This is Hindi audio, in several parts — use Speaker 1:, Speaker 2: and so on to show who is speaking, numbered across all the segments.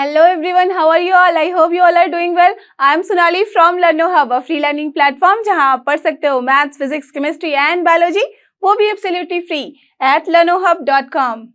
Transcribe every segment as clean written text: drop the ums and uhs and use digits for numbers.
Speaker 1: Hello everyone, how are you all? I hope you all are doing well. I am Sonali from LearnoHub, a free learning platform जहां आप पढ़ सकते हो maths, physics, chemistry and biology, वो भी एब्सोल्युटली फ्री at learnohub.com.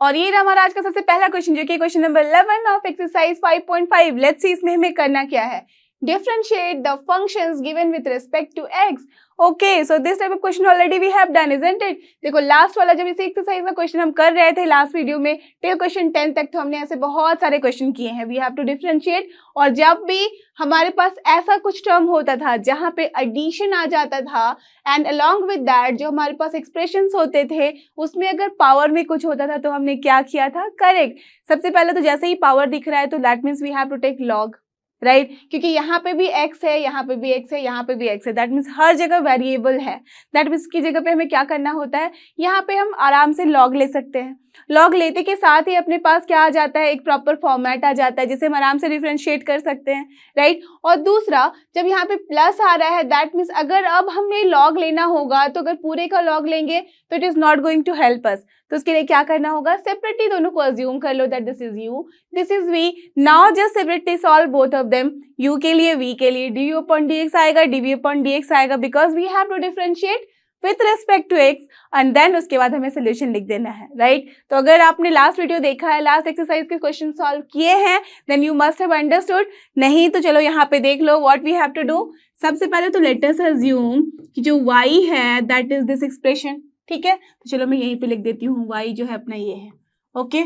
Speaker 1: और ये रहा हमारा आज का सबसे पहला क्वेश्चन, जो कि question number 11 of exercise 5.5. Let's see इसमें हमें करना क्या है. Differentiate the functions given with respect to x. Okay, so this type of question already we have done, isn't it? देखो लास्ट वाला जब इसी एक्सरसाइज का क्वेश्चन हम कर रहे थे लास्ट वीडियो में टिल क्वेश्चन 10 तक, तो हमने ऐसे बहुत सारे क्वेश्चन किए हैं. We have to differentiate. और जब भी हमारे पास ऐसा कुछ टर्म होता था जहाँ पे एडिशन आ जाता था एंड अलोंग विद दैट जो हमारे पास एक्सप्रेशंस होते थे उसमें अगर पावर में कुछ होता था तो हमने क्या किया था. करेक्ट. सबसे पहले तो जैसे ही पावर दिख रहा है तो that means we have to take log, right क्योंकि यहाँ पे भी x है, यहाँ पे भी x है, यहाँ पे भी x है. दैट मीन्स हर जगह वेरिएबल है. दैट मीन्स की जगह पे हमें क्या करना होता है, यहाँ पे हम आराम से लॉग ले सकते हैं. लॉग लेते के साथ ही अपने पास क्या आ जाता है, एक प्रॉपर फॉर्मेट आ जाता है जिसे हम आराम से डिफरेंशिएट कर सकते हैं, राइट. और दूसरा जब यहाँ पे प्लस आ रहा है दैट मीन्स अगर अब हमें लॉग लेना होगा तो अगर पूरे का लॉग लेंगे तो it is not going to help us. तो उसके लिए क्या करना होगा, सेपरेटली दोनों को अज्यूम कर लो that this is u, this is v. Now just separately solve both of them. u के लिए v के लिए du upon dx आएगा, dv upon dx आएगा because we have to differentiate with respect to x and then उसके बाद हमें सोल्यूशन लिख देना है, राइट. तो अगर आपने लास्ट वीडियो देखा है, लास्ट एक्सरसाइज के क्वेश्चन सॉल्व किए हैं, then you must have understood. नहीं तो चलो यहाँ पे देख लो what we have to do. सबसे पहले तो लेट अस अज्यूम कि जो y है दैट इज दिस एक्सप्रेशन. ठीक है, तो चलो मैं यहीं पे लिख देती हूँ y जो है अपना ये है. ओके,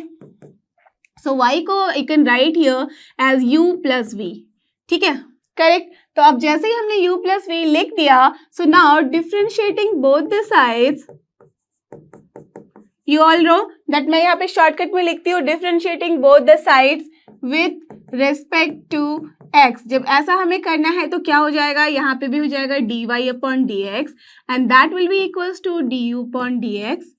Speaker 1: सो y को I can write here as u plus v. ठीक है, करेक्ट. तो अब जैसे ही हमने u प्लस v लिख दिया, so now differentiating both the sides, you all know that मैं यहाँ पे शॉर्टकट में लिखती हूँ differentiating both the sides with respect to x. जब ऐसा हमें करना है तो क्या हो जाएगा, यहाँ पे भी हो जाएगा dy upon dx and that will be equals to du upon dx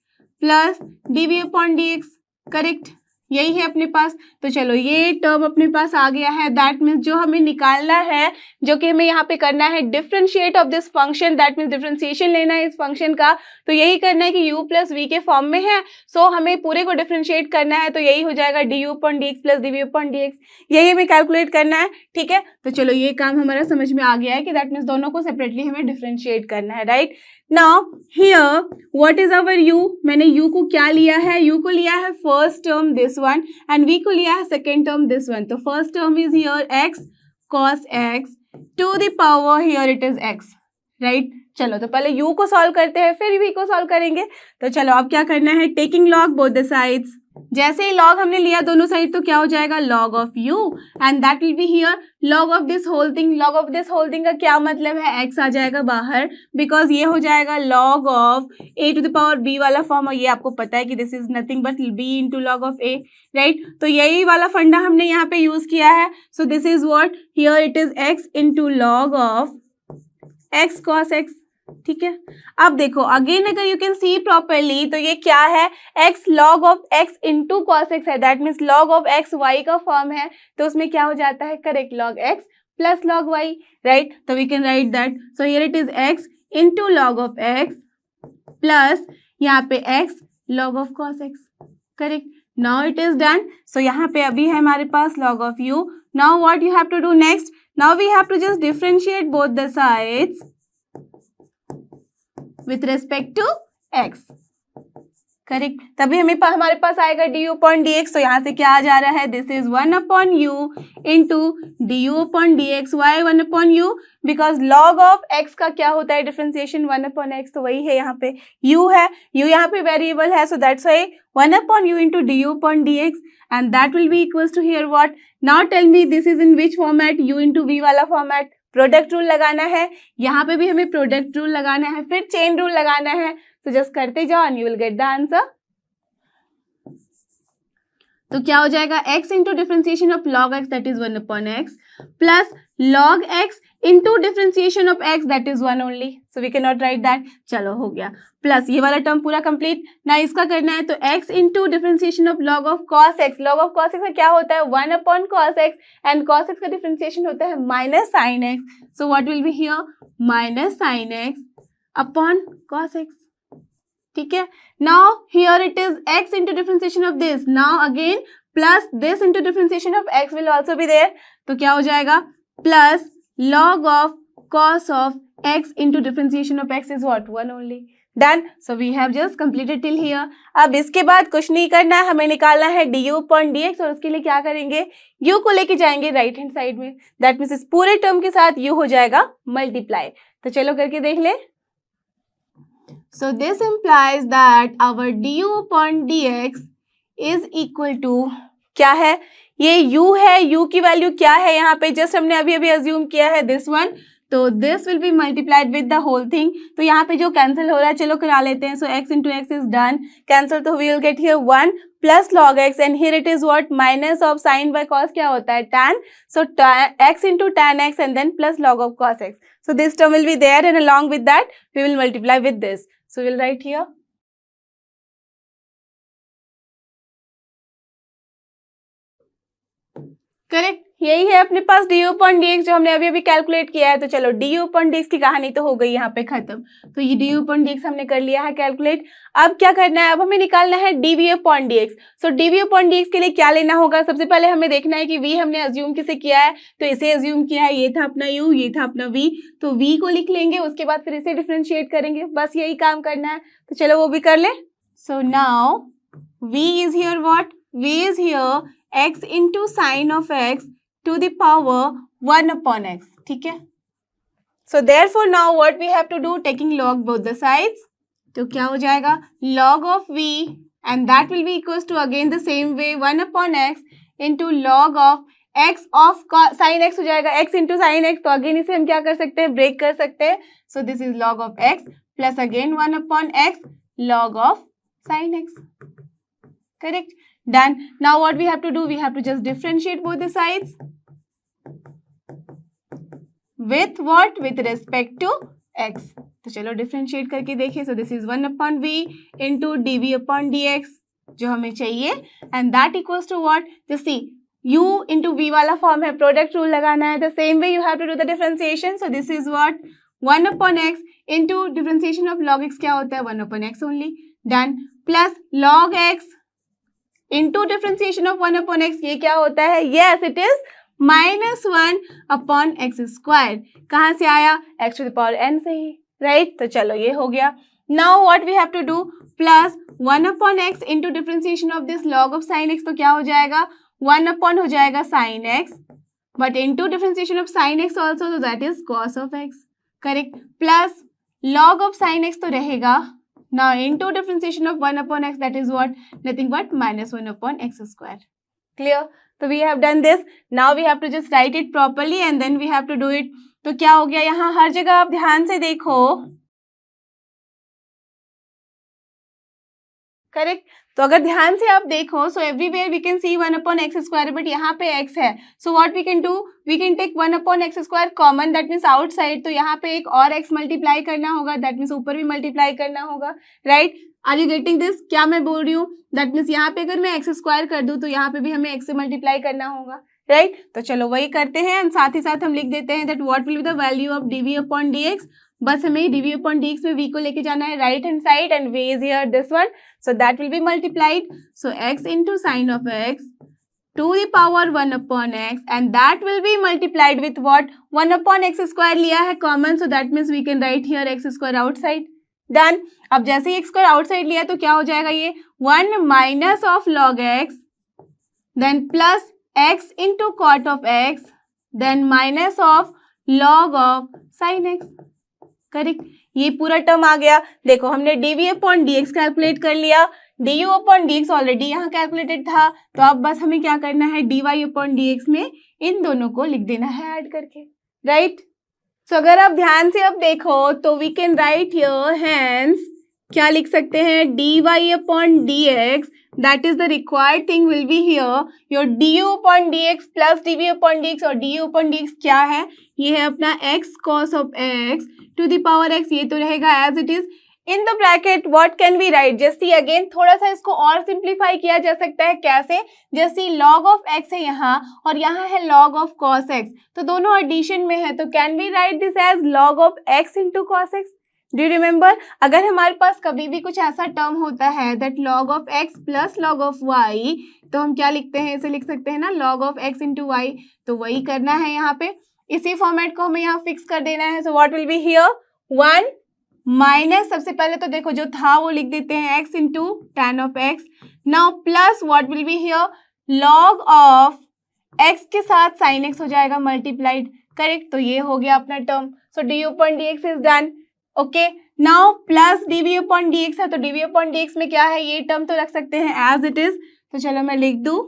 Speaker 1: plus dv upon dx. Correct, यही है अपने पास. तो चलो ये टर्म अपने पास आ गया है. दैट मीन्स जो हमें निकालना है, जो कि हमें यहाँ पे करना है differentiate of this function, that means differentiation लेना है इस फंक्शन का. तो यही करना है कि u प्लस v के फॉर्म में है. सो हमें पूरे को डिफरेंशिएट करना है तो यही हो जाएगा du upon dx plus dv upon dx. यही हमें कैलकुलेट करना है. ठीक है, तो चलो ये काम हमारा समझ में आ गया है कि दैट मीन्स दोनों को सेपरेटली हमें डिफरेंशिएट करना है, right. Now here what is our u. मैंने u को क्या लिया है, u को लिया है first term this one and v को लिया है सेकेंड टर्म दिस वन. तो first term is here x cos x to the power here it is x, right. चलो तो पहले u को सॉल्व करते हैं फिर v को सॉल्व करेंगे. तो चलो अब क्या करना है, taking log both the sides. जैसे ही लॉग हमने लिया दोनों साइड तो क्या हो जाएगा, log of u and that will be here log of this whole thing. log of this whole thing का क्या मतलब है, x आ जाएगा बाहर बिकॉज ये हो जाएगा log of a to the power b वाला फॉर्म. और ये आपको पता है कि this is nothing but b into log of a, right. तो यही वाला फंडा हमने यहाँ पे यूज किया है. सो this is what here it is x into log of x cos x. ठीक है, अब देखो अगेन अगर यू कैन सी प्रॉपरली तो ये क्या है, x log of x into cos x है. That means log of x y का फॉर्म है तो उसमें क्या हो जाता है, correct, log x plus log y, right. तो we can write that. So here it is x into log of x plus यहाँ पे x log of cos x. Correct, now it is done. So यहाँ पे अभी है हमारे पास log of u. Now what you have to do next, now we have to just differentiate both the sides with respect to x. Correct, तभी हमारे पास आएगा du upon dx. तो यहाँ से क्या आ जा रहा है, this is 1 upon u into du upon dx. why 1 upon u, because log of x का क्या होता है डिफरेंशिएशन 1 upon x. तो वही है यहाँ पे u है, u यहाँ पे वेरिएबल है. So that's why 1 upon u into du upon dx and that will be equals to here what. Now tell me this is in which format, u into v वाला फॉर्मेट. प्रोडक्ट रूल लगाना है, यहाँ पे भी हमें प्रोडक्ट रूल लगाना है, फिर चेन रूल लगाना है. तो जस्ट करते जाओ and you will get the answer. तो क्या हो जाएगा, x into differentiation of log x that is 1 upon x plus log x into differentiation of x, that is 1 only, so we cannot write that. चलो हो गया, प्लस ये वाला टर्म पूरा कंप्लीट ना, इसका करना है तो x into differentiation of log of cos x, log of cos x का क्या होता है 1 upon cos x and cos x का differentiation होता है minus sin x, so what will be here minus sin x upon cos x. ठीक है, now here it is x into differentiation of this, now again plus this into differentiation of x will also be there, तो क्या हो जाएगा plus log of cos of x into differentiation of x is what 1 only. Done. So we have just completed till here. अब इसके बाद कुछ नहीं करना है, हमें निकालना है du upon dx और उसके लिए क्या करेंगे u को लेके जाएंगे राइट हैंड साइड में, दैट मीन्स इस पूरे टर्म के साथ u हो जाएगा मल्टीप्लाई. तो चलो करके देख ले. So this implies that our du upon dx is equal to क्या है, ये u है, u की वैल्यू क्या है यहाँ पे जस्ट हमने अभी अभी अज्यूम किया है दिस वन, तो this will be multiplied with the whole thing. तो यहाँ पे जो कैंसिल हो रहा है चलो करा लेते हैं. So x into x is done, cancel, तो we will get here 1 plus log x and here it is what minus of sine by cos क्या होता है tan, so x into tan x and then plus log of cos x. So this term will be there and along with that we will multiply with this. So will write here correct, यही है अपने पास du upon dx जो हमने अभी अभी कैलकुलेट किया है. तो चलो du upon dx की कहानी तो हो गई यहाँ पे खत्म. तो ये du upon dx हमने कर लिया है कैलकुलेट. अब क्या करना है, अब हमें निकालना है dv upon dx. सो dv upon dx के लिए क्या लेना होगा, सबसे पहले हमें देखना है कि v हमने अज्यूम किसे किया है, तो इसे अज्यूम किया है, ये था अपना u, ये था अपना v, तो v को लिख लेंगे, उसके बाद फिर इसे डिफ्रेंशिएट करेंगे, बस यही काम करना है. तो चलो वो भी कर ले. So now v is here what, v is here x into sin of x to the power 1 upon x. ठीक है, so therefore now what we have to do, taking log both the sides, तो क्या हो जाएगा log of v and that will be equals to again the same way 1 upon x into log of x of sin x हो जाएगा x into sin x. तो अगेन इसे हम क्या कर सकते हैं, ब्रेक कर सकते हैं. so this is log of x plus again 1 upon x log of sin x. correct, done. Now what we have to do, we have to just differentiate both the sides with what, with respect to x. तो चलो डिफरेंशिएट करके देखिए. so this is 1 upon v into dv upon dx जो हमें चाहिए and that equals to what, just see u into v वाला फॉर्म है, प्रोडक्ट रूल लगाना है. the same way you have to do the differentiation. so this is what 1 upon x into differentiation of log x क्या होता है 1 upon x only. done. plus log x into differentiation of 1 upon x, ये क्या होता है, yes it is -1 upon x square. कहाँ से आया, x to the power n से ही, राइट. तो चलो ये हो गया. Now what we have to do, plus 1 upon x into differentiation of this log of sine x, तो क्या हो जाएगा 1 अपॉन हो जाएगा sine x, but into differentiation of sine x also, तो that is cos of x. Correct, plus log of sine x तो रहेगा. Now into differentiation of 1 upon x, that is what, nothing but -1 upon x square. Clear? So we have done this. Now we have to just write it properly and then we have to do it. तो क्या हो गया यहाँ, हर जगह आप ध्यान से देखो. करेक्ट, तो अगर ध्यान से आप देखो, so everywhere we can see 1 upon x square, but यहाँ पे x है. So what we can do, we can take 1 upon x square common, that means outside. तो यहाँ पे एक और x मल्टीप्लाई करना होगा, दैट मीन्स ऊपर भी मल्टीप्लाई करना होगा, right. Are you getting this, क्या मैं बोल रही हूँ, दैट मीन्स यहाँ पे अगर मैं एक्स स्क्वायर कर दूँ तो यहाँ पे भी हमें x से मल्टीप्लाई करना होगा, राइट. तो चलो वही करते हैं एंड साथ ही साथ हम लिख देते हैं that what will be the value of dv upon dx. बस हमें dv अपॉन dx में v को लेके जाना है right hand side and v is here this one, so that will be multiplied. so x into sin of x to the power 1 upon x and that will be multiplied with what, 1 upon x square लिया है common, so that means we can write here x square outside. done. अब जैसे ही x square outside लिया तो क्या हो जाएगा, ये 1 minus of log x then plus x into cot of x then minus of log of sin x. Correct, ये पूरा टर्म आ गया. देखो हमने dv अपॉन dx कैलकुलेट कर लिया, du अपॉन dx ऑलरेडी यहाँ कैलकुलेटेड था, तो अब बस हमें क्या करना है, dy अपॉन dx में इन दोनों को लिख देना है ऐड करके, राइट. सो अगर आप ध्यान से अब देखो तो we can write here, hence क्या लिख सकते हैं, dy upon dx that is the required thing will be here your du upon dx plus dv upon dx, और du upon dx क्या है, ये है अपना x cos of x to the power x, ये तो रहेगा as it is in the bracket. what can we write, just see again, थोड़ा सा इसको और सिंप्लीफाई किया जा सकता है, कैसे, just C log of x है यहाँ और यहाँ है log of cos x, तो दोनों एडिशन में है, तो can we write this as log of x into cos x. Do you remember, अगर हमारे पास कभी भी कुछ ऐसा टर्म होता है that log of x plus log of y, तो हम क्या लिखते हैं, इसे लिख सकते हैं ना log of x into y, तो वही करना है यहाँ पे, इसी फॉर्मेट को हमें यहाँ फिक्स कर देना है. So what will be here 1 minus, सबसे पहले तो देखो जो था वो लिख देते हैं x into tan of x, now plus what will be here log of x के साथ sin x हो जाएगा मल्टीप्लाइड, करेक्ट, तो ये हो गया अपना term. So du upon dx is done. Okay, now plus dv upon dx है, तो dv upon dx में क्या है, ये टर्म तो रख सकते हैं एज इट इज, तो चलो मैं लिख दूं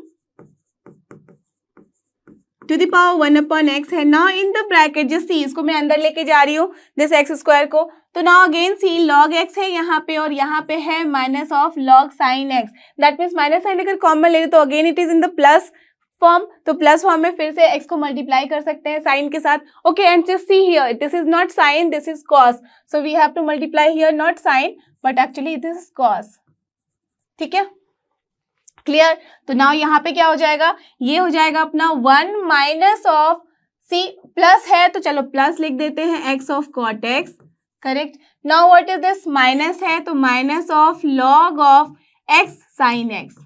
Speaker 1: to the power 1 upon x है. Now in the bracket just see, इसको मैं अंदर लेके जा रही हूँ दिस एक्स स्क्वायर को, तो now again see log x है यहाँ पे और यहाँ पे है minus of log sin x, that means minus sine अगर कॉमन ले तो again it is in the plus form, तो प्लस फॉर्म में फिर से x को मल्टीप्लाई कर सकते हैं साइन के साथ. Okay, and just see here this is not sine, this is cos, so we have to multiply here not sine but actually this is cos. ठीक है, क्लियर. तो नाउ यहाँ पे क्या हो जाएगा, ये हो जाएगा अपना 1 माइनस ऑफ सी, प्लस है तो चलो प्लस लिख देते हैं x of cot x, correct. Now what is this, minus है तो minus of log of x sin x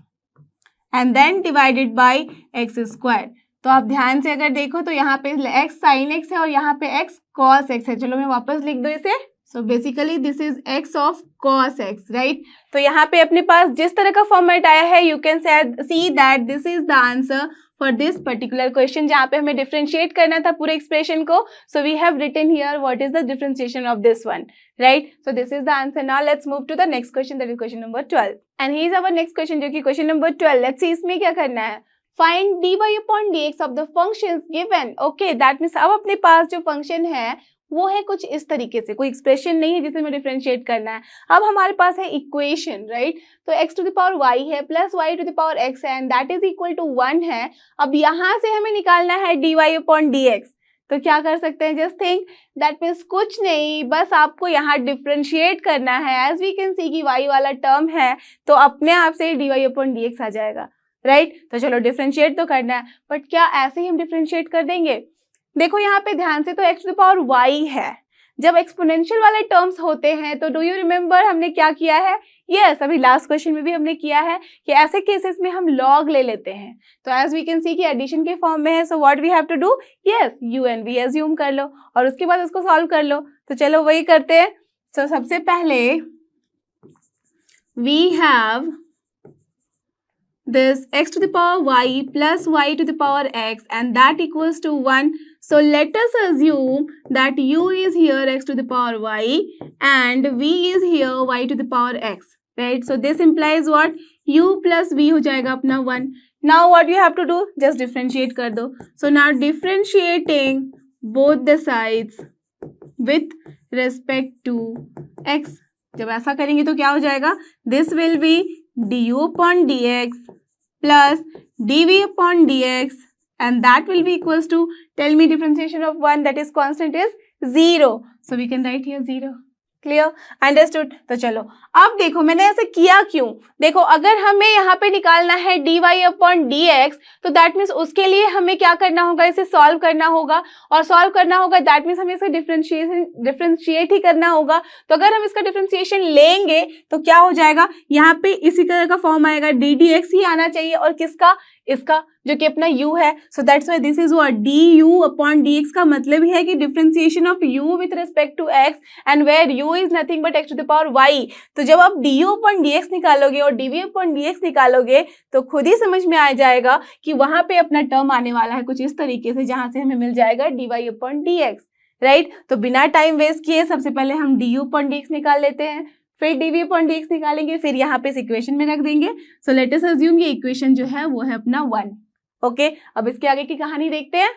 Speaker 1: and then divided by x square. तो आप ध्यान से अगर देखो तो यहाँ पे x sin x है और यहाँ पे x cos x है. चलो मैं वापस लिख दूं इसे. So basically this is x of cos x, right. तो यहाँ पे अपने पास जिस तरह का फॉर्मेट आया है you can see that this is the answer for this particular question, जहाँ पे हमें डिफरेंशिएट करना था पूरे एक्सप्रेशन को. So we have written here what is the differentiation of this one, right. So this is the answer. Now let's move to the next question, that is question number 12 and he is our next question जो कि क्वेश्चन नंबर 12. लेट्स सी इसमें क्या करना है, find dy upon dx of the functions given. Okay, that means अब अपने पास जो फंक्शन है वो है कुछ इस तरीके से, कोई एक्सप्रेशन नहीं है जिसे हमें डिफरेंशिएट करना है. अब हमारे पास है इक्वेशन, राइट. तो x to the power y है plus y to the power x है and that is equal to 1 है. अब यहाँ से हमें निकालना है dy upon dx, तो क्या कर सकते हैं, जस्ट थिंक, दैट मीन्स कुछ नहीं, बस आपको यहाँ डिफरेंशिएट करना है. एज वी कैन सी कि y वाला टर्म है तो अपने आप से dy upon dx आ जाएगा, राइट. तो चलो डिफरेंशिएट तो करना है, बट क्या ऐसे ही हम डिफरेंशिएट कर देंगे. देखो यहाँ पे ध्यान से, तो x to the power y है, जब एक्सपोनेंशियल वाले टर्म्स होते हैं तो डू यू रिमेम्बर हमने क्या किया है, यस, अभी लास्ट क्वेश्चन में भी हमने किया है कि ऐसे केसेस में हम log ले लेते हैं. तो एज वी कैन सी कि एडिशन के फॉर्म में है, so what we have to do, yes u and v assume कर लो और उसके बाद उसको सॉल्व कर लो. तो चलो वही करते हैं. सो सबसे पहले we have this x to the power y plus y to the power x and that equals to 1. So let us assume that u is here x to the power y and v is here y to the power x, right. So this implies what, u plus v हो जाएगा अपना 1. Now what you have to do, just differentiate कर दो. So now differentiating both the sides with respect to x, जब ऐसा करेंगे तो क्या हो जाएगा, this will be du upon dx plus dv upon dx and that will be equals to, tell me differentiation of 1, that is constant is 0. So we can write here 0. Clear, understood. तो चलो अब देखो मैंने ऐसे किया क्यों, देखो अगर हमें यहाँ पे निकालना है dy अपॉन dx तो दैट मीन्स उसके लिए हमें क्या करना होगा, इसे सॉल्व करना होगा और सॉल्व करना होगा दैट मीन्स हमें इसे डिफरेंशिएट ही करना होगा. तो अगर हम इसका डिफरेंशिएशन लेंगे तो क्या हो जाएगा, यहाँ पे इसी तरह का फॉर्म आएगा, डी डी एक्स ही आना चाहिए और किसका, इसका जो कि अपना u है. So that's why this is what du upon dx का मतलब ही है कि differentiation of u with respect to x and where u is nothing but x to the power y. तो जब आप du अपॉन dx निकालोगे और dv अपॉन dx निकालोगे तो खुद ही समझ में आ जाएगा कि वहां पे अपना टर्म आने वाला है कुछ इस तरीके से, जहां से हमें मिल जाएगा dy अपॉन dx, राइट. तो बिना टाइम वेस्ट किए सबसे पहले हम du अपॉन dx निकाल लेते हैं, फिर dv अपॉन dx निकालेंगे, फिर यहाँ पे इस इक्वेशन में रख देंगे. सो लेट अस अज्यूम ये इक्वेशन जो है वो है अपना 1. ओके, अब इसके आगे की कहानी देखते हैं.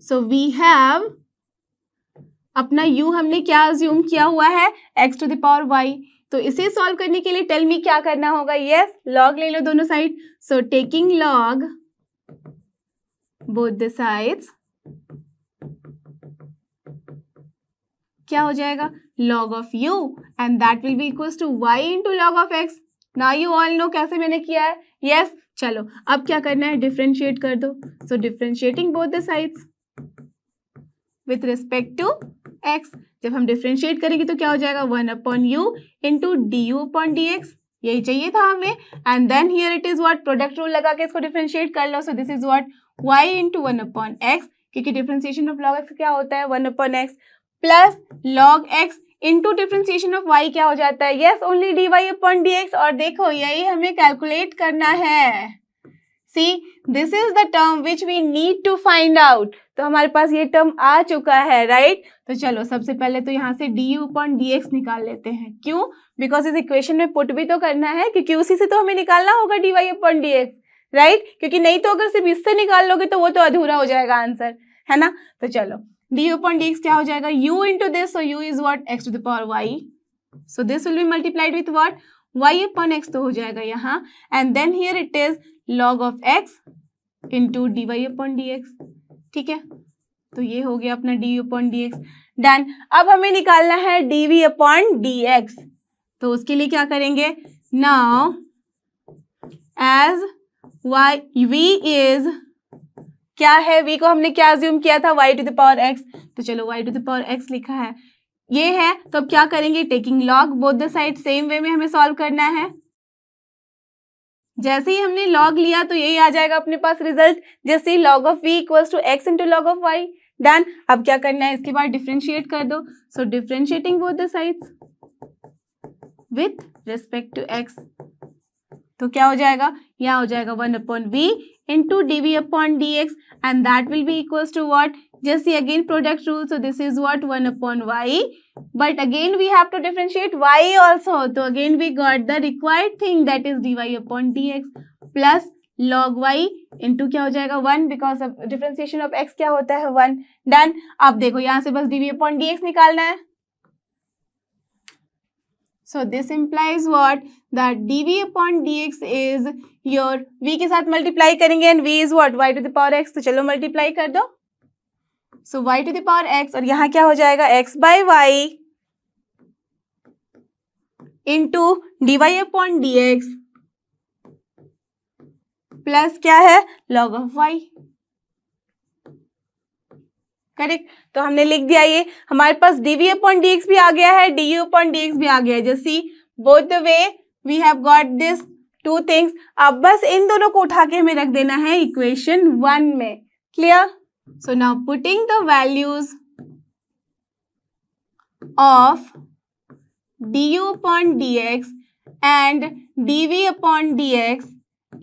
Speaker 1: सो वी हैव अपना u हमने क्या अज्यूम किया हुआ है, x to the power y. तो इसे सॉल्व करने के लिए टेल मी क्या करना होगा? यस, लॉग ले लो दोनों side. So taking log both the sides, क्या हो जाएगा? log of u and that will be equals to y into log of x. Now you all know कैसे मैंने किया है. yes, चलो अब क्या करना है? डिफरेंशिएट कर दो. so differentiating both the sides with respect to x. जब हम डिफरेंशिएट करेंगे तो क्या हो जाएगा? 1/u into du upon dx. यही चाहिए था हमें. And then here it is what? Product rule लगा के इसको डिफरेंशिएट कर लो. So this is what? y into 1/x, क्योंकि डिफरेंशिएशन ऑफ log x क्या होता है? 1/x plus log x into differentiation of y क्या हो जाता है? Yes, only dy/dx. और देखो यही हमें कैलकुलेट करना है. See, this is the term which we need to find out. तो हमारे पास ये टर्म आ चुका है, राइट? तो चलो सबसे पहले तो यहाँ से du/dx निकाल लेते हैं. क्यों? बिकॉज इस इक्वेशन में पुट भी तो करना है, क्योंकि उसी से तो हमें निकालना होगा dy/dx, राइट? क्योंकि नहीं तो अगर सिर्फ इससे निकाल लोगे तो वो तो अधूरा हो जाएगा आंसर, है ना? तो चलो du/dx क्या हो जाएगा? u into this, so u is what? x to the power y. So this will be multiplied with what? y/x तो हो जाएगा यहाँ. And then here it is log of x into dy/dx. ठीक है, तो ये हो गया अपना du/dx. डन. अब हमें निकालना है dv/dx. तो उसके लिए क्या करेंगे? Now as v is, क्या है? v को हमने क्या अज्यूम किया था? y to the power x. तो चलो y to the power x लिखा है, ये है. तो अब क्या करेंगे? Taking log both the side, same way में हमें सॉल्व करना है. जैसे ही हमने लॉग लिया तो यही आ जाएगा अपने पास रिजल्ट. जैसे log of v equals to x into log of y. Done. अब क्या करना है? इसके बाद डिफरेंशिएट कर दो. So differentiating both the sides with respect to x. तो क्या हो जाएगा? यहाँ हो जाएगा 1/v into dv/dx and that will be equals to what? Just see again product rule. So this is what? 1/y. But again we have to differentiate y also. So again we got the required thing, that is dy/dx plus log y into क्या हो जाएगा? 1, because of differentiation of x क्या होता है? 1. Done. अब देखो यहाँ से बस dv/dx निकालना है. So this implies what? That dv/dx is your v के साथ मल्टीप्लाई करेंगे and v is what? y to the power x. तो चलो मल्टीप्लाई कर दो. So y to the power x, और यहाँ क्या हो जाएगा? x/y into dy/dx प्लस क्या है? log of y. करेक्ट. तो हमने लिख दिया. ये हमारे पास dv/dx भी आ गया है, du/dx भी आ गया है. जैसे both the way we have got this two things. अब बस इन दोनों को उठा के हमें रख देना है इक्वेशन 1 में. Clear? So now putting the values of du/dx and dv/dx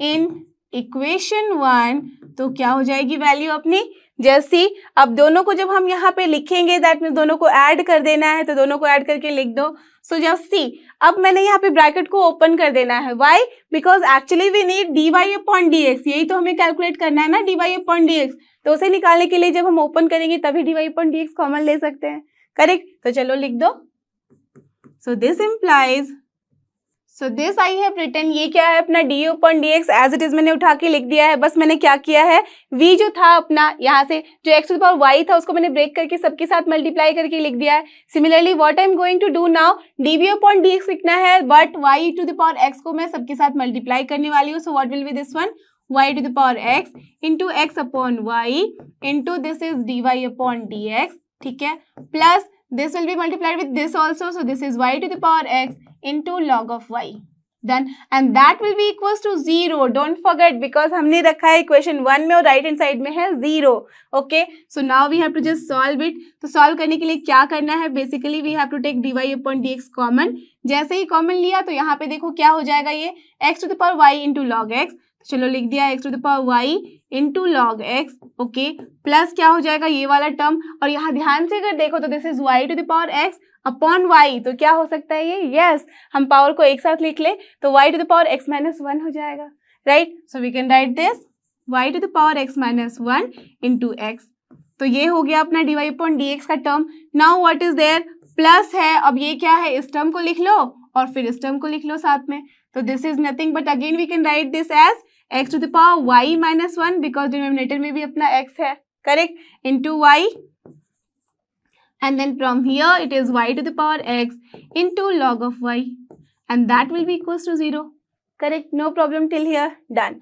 Speaker 1: in equation 1. तो क्या हो जाएगी वैल्यू अपनी? जैसी अब दोनों को जब हम यहाँ पे लिखेंगे, दैट मीन्स दोनों को ऐड कर देना है. तो दोनों को ऐड करके लिख दो. सो जस्ट सी, अब मैंने यहाँ पे ब्रैकेट को ओपन कर देना है. Why? Because actually we need dy/dx. यही तो हमें कैलकुलेट करना है ना, dy/dx. तो उसे निकालने के लिए जब हम ओपन करेंगे तभी dy/dx कॉमन ले सकते हैं. करेक्ट. तो चलो लिख दो. So this implies, so this I have written. ये क्या है अपना? du/dx एज इट इज मैंने उठा के लिख दिया है. बस मैंने क्या किया है? v जो था अपना यहाँ से जो x to the power y था उसको मैंने ब्रेक करके सबके साथ मल्टीप्लाई करके लिख दिया है. Similarly what I am going to do now, dv/dx लिखना है, but y to the power x को मैं सबके साथ मल्टीप्लाई करने वाली हूँ. सो what will be this one? y to the power x into x/y into this is dy/dx. ठीक है. Plus this will be multiplied with this also. So this is y to the power x into log of y. Done. And that will be equals to 0. Don't forget, because हमने रखा है equation 1 में और right hand side में है 0. Okay. So now we have to just solve it. तो solve करने के लिए क्या करना है? Basically we have to take dy/dx common. जैसे ही common लिया तो यहाँ पे देखो क्या हो जाएगा? ये x to the power y into log x. तो चलो लिख दिया x to the power y into log x. Okay. Plus क्या हो जाएगा? ये वाला टर्म. और यहाँ ध्यान से अगर देखो तो this is y to the power x upon y. तो क्या हो सकता है ये? यस, हम पावर को एक साथ लिख ले तो y to the power x minus 1 हो जाएगा. Right. So we can write this y to the power x minus 1 into x. तो ये हो गया अपना dy/dx का term. Now what is there? Plus है. अब ये क्या है? इस टर्म को लिख लो और फिर इस टर्म को लिख लो साथ में। तो this is nothing but again we can write this as x to the power y minus 1 because denominator में भी अपना x है, correct, into y and then from here it is y to the power x into log of y and that will be equals to 0, correct, no problem till here, done।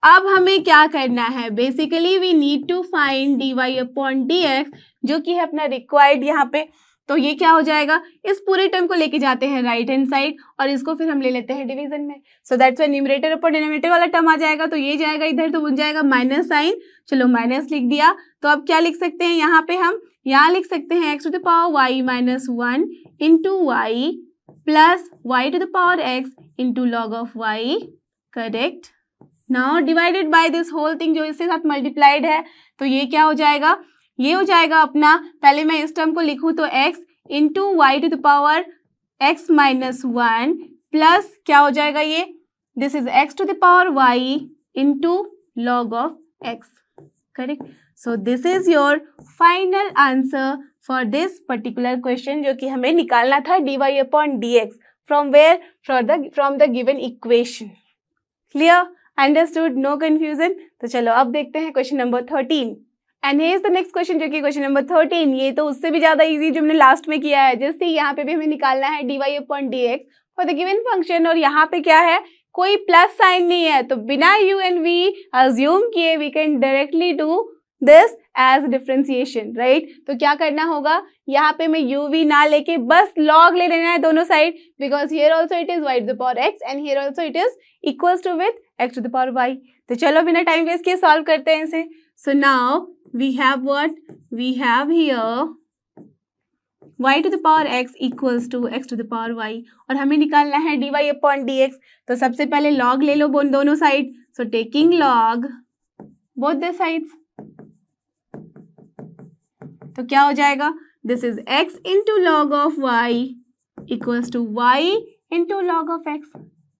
Speaker 1: अब हमें क्या करना है, basically we need to find dy upon dx जो कि है अपना रिक्वायर्ड यहाँ पे। तो ये क्या हो जाएगा, इस पूरे टर्म को लेके जाते हैं राइट हैंड साइड और इसको फिर हम ले लेते हैं डिवीजन में। सो that's why numerator upon denominator वाला टर्म आ जाएगा, तो ये जाएगा इधर तो बन जाएगा माइनस साइन, चलो माइनस लिख दिया। तो अब क्या लिख सकते हैं यहाँ पे, हम यहाँ लिख सकते हैं x to the power y minus 1 into y plus y to the power x into log of y, correct. Now divided by this whole thing जो इसके साथ मल्टीप्लाइड है, तो ये क्या हो जाएगा, ये हो जाएगा अपना, पहले मैं इस टर्म को लिखूं तो x into y to the power x minus 1 plus क्या हो जाएगा ये, this is x to the power y into log of x, correct. So this is your final answer for this particular question जो कि हमें निकालना था dy upon dx from where, from the given equation. Clear, understood, no confusion. तो चलो अब देखते हैं question number 13 and here is the next question जो कि क्वेश्चन नंबर 13। ये तो उससे भी ज्यादा इजी जो हमने लास्ट में किया है, जैसे यहाँ पे भी हमें निकालना है dy upon dx for the given function और यहाँ पे क्या है, कोई प्लस साइन नहीं है, तो बिना u एंड v अज्यूम किए we can directly do this as differentiation, right. तो क्या करना होगा, यहाँ पे मैं u v ना लेके बस log ले लेना है दोनों side, because here also it is y to the power x and here also it is equals to with x to the power y। तो चलो बिना टाइम वेस्ट किए सॉल्व करते हैं इसे। So now we have what, we have here y to the power x equals to x to the power y और हमें निकालना है dy अपॉन dx। तो सबसे पहले log ले लो दोनों side, so taking log both the sides, तो क्या हो जाएगा, this is x into log of y equals to y into log of x,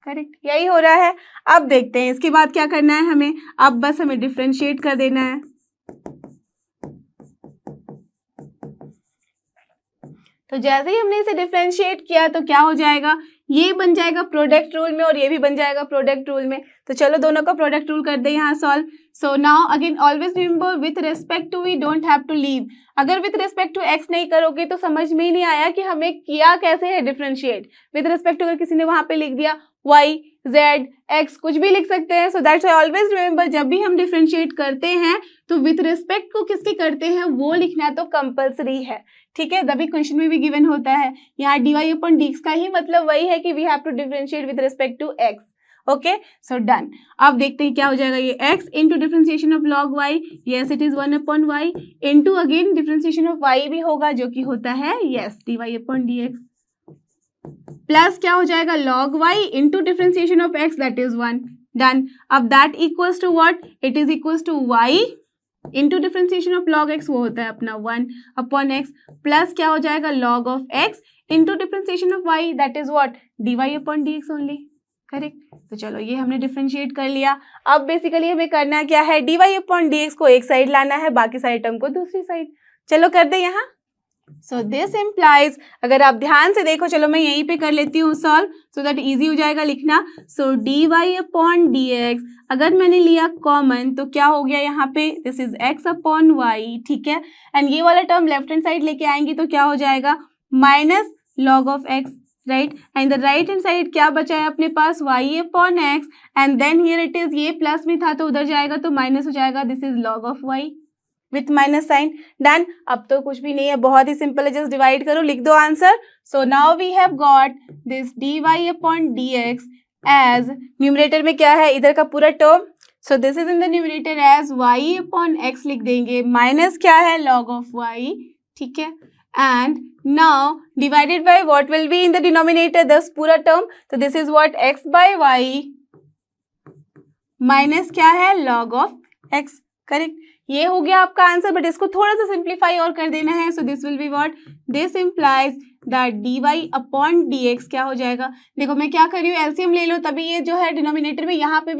Speaker 1: correct, यही हो रहा है। अब देखते हैं इसके बाद क्या करना है हमें, अब बस हमें डिफरेंशिएट कर देना है। तो जैसे ही हमने इसे डिफरेंशिएट किया तो क्या हो जाएगा, ये बन जाएगा प्रोडक्ट रूल में और ये भी बन जाएगा प्रोडक्ट रूल में। तो चलो दोनों का प्रोडक्ट रूल कर दे यहाँ solve. So now again always remember with respect to we don't have to leave. अगर विथ रिस्पेक्ट टू एक्स नहीं करोगे तो समझ में ही नहीं आया कि हमें किया कैसे है डिफरेंशिएट। विथ रिस्पेक्ट टू अगर किसी ने वहां पे लिख दिया y z x कुछ भी लिख सकते हैं। सो दैट्स व्हाई ऑलवेज रिमेंबर जब भी हम डिफरेंशिएट करते हैं तो विथ रिस्पेक्ट को किसके करते हैं वो लिखना तो कंपलसरी है, ठीक है। तभी क्वेश्चन में भी गिवन होता है। यहाँ dy अपॉन dx का ही मतलब वही है कि we have to differentiate with respect to x, okay. So done. अब देखते हैं क्या हो जाएगा, ये x into differentiation of log y, yes it is 1 upon y into again differentiation of y भी होगा जो कि होता है yes dy upon dx plus क्या हो जाएगा log y into differentiation of x that is 1, done. अब that equals to what, it is equals to y into differentiation of log x वो होता है अपना 1 अपॉन x प्लस क्या हो जाएगा log of x into differentiation of y that is what dy upon dx only, correct. तो चलो ये हमने डिफरेंशिएट कर लिया। अब बेसिकली हमें करना क्या है, dy अपॉन dx को एक साइड लाना है, बाकी सारे टर्म को दूसरी साइड। चलो कर दे यहाँ। सो दिस इम्प्लाइज, अगर आप ध्यान से देखो, चलो मैं यहीं पे कर लेती हूँ सॉल्व सो दैट इजी हो जाएगा लिखना। सो dy अपॉन dx अगर मैंने लिया कॉमन तो क्या हो गया यहाँ पे, this is x upon y, ठीक है। एंड ये वाला टर्म लेफ्ट हैंड साइड लेके आएंगी तो क्या हो जाएगा minus log of x, right. And the right hand side क्या बचा है अपने पास y upon x and then here it is ये प्लस भी था तो उधर जाएगा तो माइनस हो जाएगा, this is log of y with minus sign, done. अब तो कुछ भी नहीं है, बहुत ही सिंपल है, जस्ट डिवाइड करो, लिख दो answer. So now we have got this dy upon dx as numerator में क्या है इधर का पूरा term, so this is in the numerator as y upon x लिख देंगे, माइनस क्या है log ऑफ y, ठीक है। And now divided by what will be in the denominator this पूरा टर्म, तो this is what x by y minus क्या है log ऑफ x, करेक्ट। ये हो गया आपका आंसर, बट इसको थोड़ा सा सिंप्लीफाई और कर देना है। सो this will be what, this implies that dy upon dx क्या हो जाएगा, देखो मैं क्या कर रही हूँ एलसीएम ले लो, तभी ये जो है डिनोमिनेटर में यहाँ पे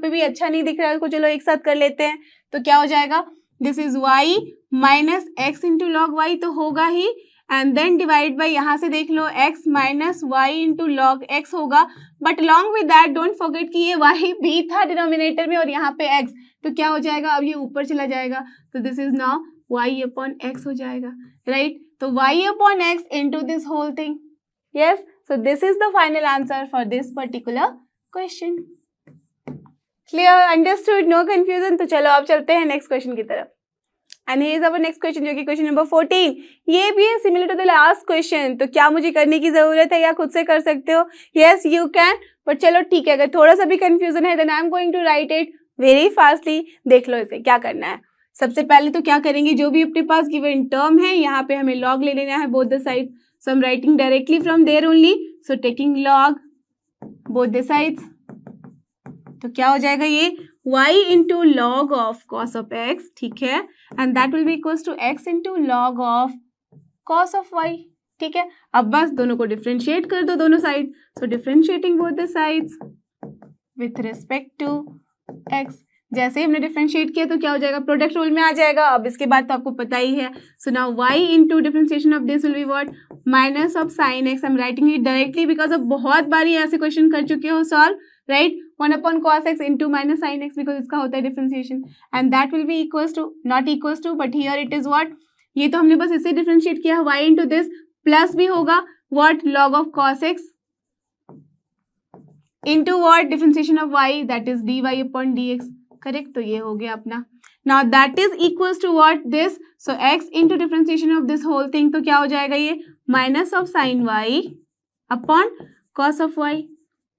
Speaker 1: भी अच्छा नहीं दिख रहा है, इसको चलो एक साथ कर लेते हैं। तो क्या हो जाएगा, this is y minus x into log y तो होगा ही, एंड देन डिवाइड बाय, यहाँ से देख लो x minus y into log x होगा, but along with that don't forget कि ये y भी था डिनोमिनेटर में और यहाँ पे x, तो क्या हो जाएगा, अब ये ऊपर चला जाएगा, तो this is now y upon x हो जाएगा, राइट। तो y upon x into this whole thing, yes, so this is the final answer for this particular question. Clear, understood, no confusion. तो चलो अब चलते हैं नेक्स्ट क्वेश्चन की तरफ। And here is our next question, जो कि क्वेश्चन नंबर 14। ये भी है similar to the last question. तो क्या मुझे करने की जरूरत है या खुद से कर सकते हो? यस यू कैन, बट चलो ठीक है, अगर थोड़ा सा भी कंफ्यूजन है then I am going to write it very fastly. देख लो इसे क्या करना है। सबसे पहले तो क्या करेंगे, जो भी अपने पास गिवन टर्म है यहाँ पे हमें लॉग ले लेना है both the side, so I am writing directly from there only, so taking log both the sides, तो क्या हो जाएगा ये y into log of cos of x, ठीक है, and that will be equals to x into log of cos of y, ठीक है। अब बस दोनों को डिफ्रेंशिएट कर दो दोनों side, so differentiating both the sides with respect to x। जैसे ही हमने डिफ्रेंशिएट किया तो क्या हो जाएगा, प्रोडक्ट रूल में आ जाएगा। अब इसके बाद तो आपको पता ही है, so now y into differentiation of this will be what, minus of sine x। I am writing it directly because अब बहुत बारी ऐसे क्वेश्चन कर चुके हो solve, right. 1 upon cos x into minus sine x, because इसका होता है differentiation, and that will be equals to, not equals to but here it is what, ये तो हमने बस इससे डिफ्रेंशिएट किया, y इंटू दिस प्लस भी होगा what, log of cos x into what, differentiation of y, that is dy upon dx, correct. तो ये हो गया अपना, now that is equals to what, this, so x into differentiation of this whole thing, तो क्या हो जाएगा ये minus of sine y upon cos of y,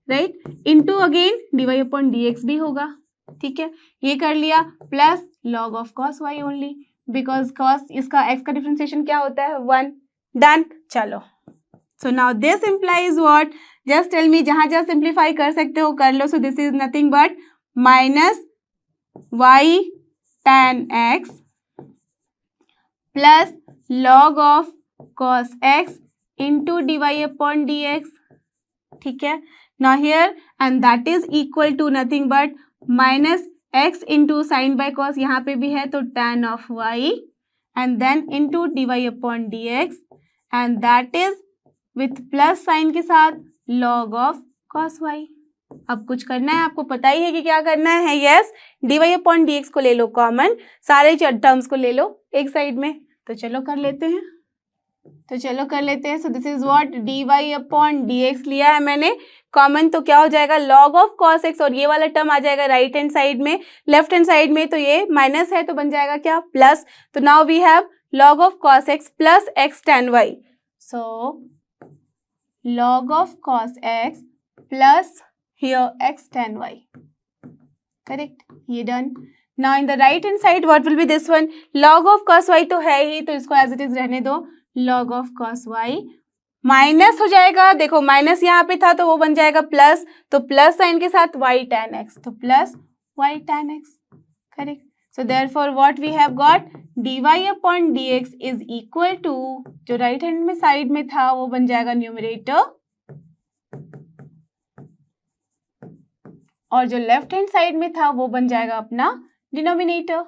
Speaker 1: right, into again dy upon dx भी होगा, ठीक है। ये कर लिया, plus log of cos y only, because cos इसका x का डिफ्रेंशिएशन क्या होता है 1, डन। चलो, so now this implies what, just tell me, जहां जहां सिंप्लीफाई कर सकते हो कर लो। So this is nothing but minus y tan x plus log of cos x into dy upon dx, ठीक है। Now here and that is equal to nothing but minus x into sin by cos, यहाँ पे भी है तो tan of y and then into dy upon dx and that is with plus sign के साथ log of cos y। अब कुछ करना है, आपको पता ही है कि क्या करना है, यस, dy upon dx को ले लो कॉमन, सारे टर्म्स को ले लो एक साइड में, तो चलो कर लेते हैं, सो this is what, dy upon dx लिया है मैंने कॉमन, तो क्या हो जाएगा log ऑफ cos x, और ये वाला टर्म आ जाएगा राइट हैंड साइड में, लेफ्ट हैंड साइड में तो ये माइनस है तो बन जाएगा क्या, प्लस। तो now we have log of cos x plus x tan y, so log of cos x plus here x tan y, correct, ये done. Now in the right hand side what will be this one, log of cos y तो है ही, तो इसको एज इट इज रहने दो, log of cos y minus हो जाएगा, देखो माइनस यहाँ पे था तो वो बन जाएगा प्लस, तो प्लस साइन के साथ y tan x, तो plus y tan x, correct. So therefore what we have got, dy upon dx is equal to, जो राइट हैंड में साइड में था वो बन जाएगा न्यूमरेटर, और जो लेफ्ट हैंड साइड में था वो बन जाएगा अपना denominator.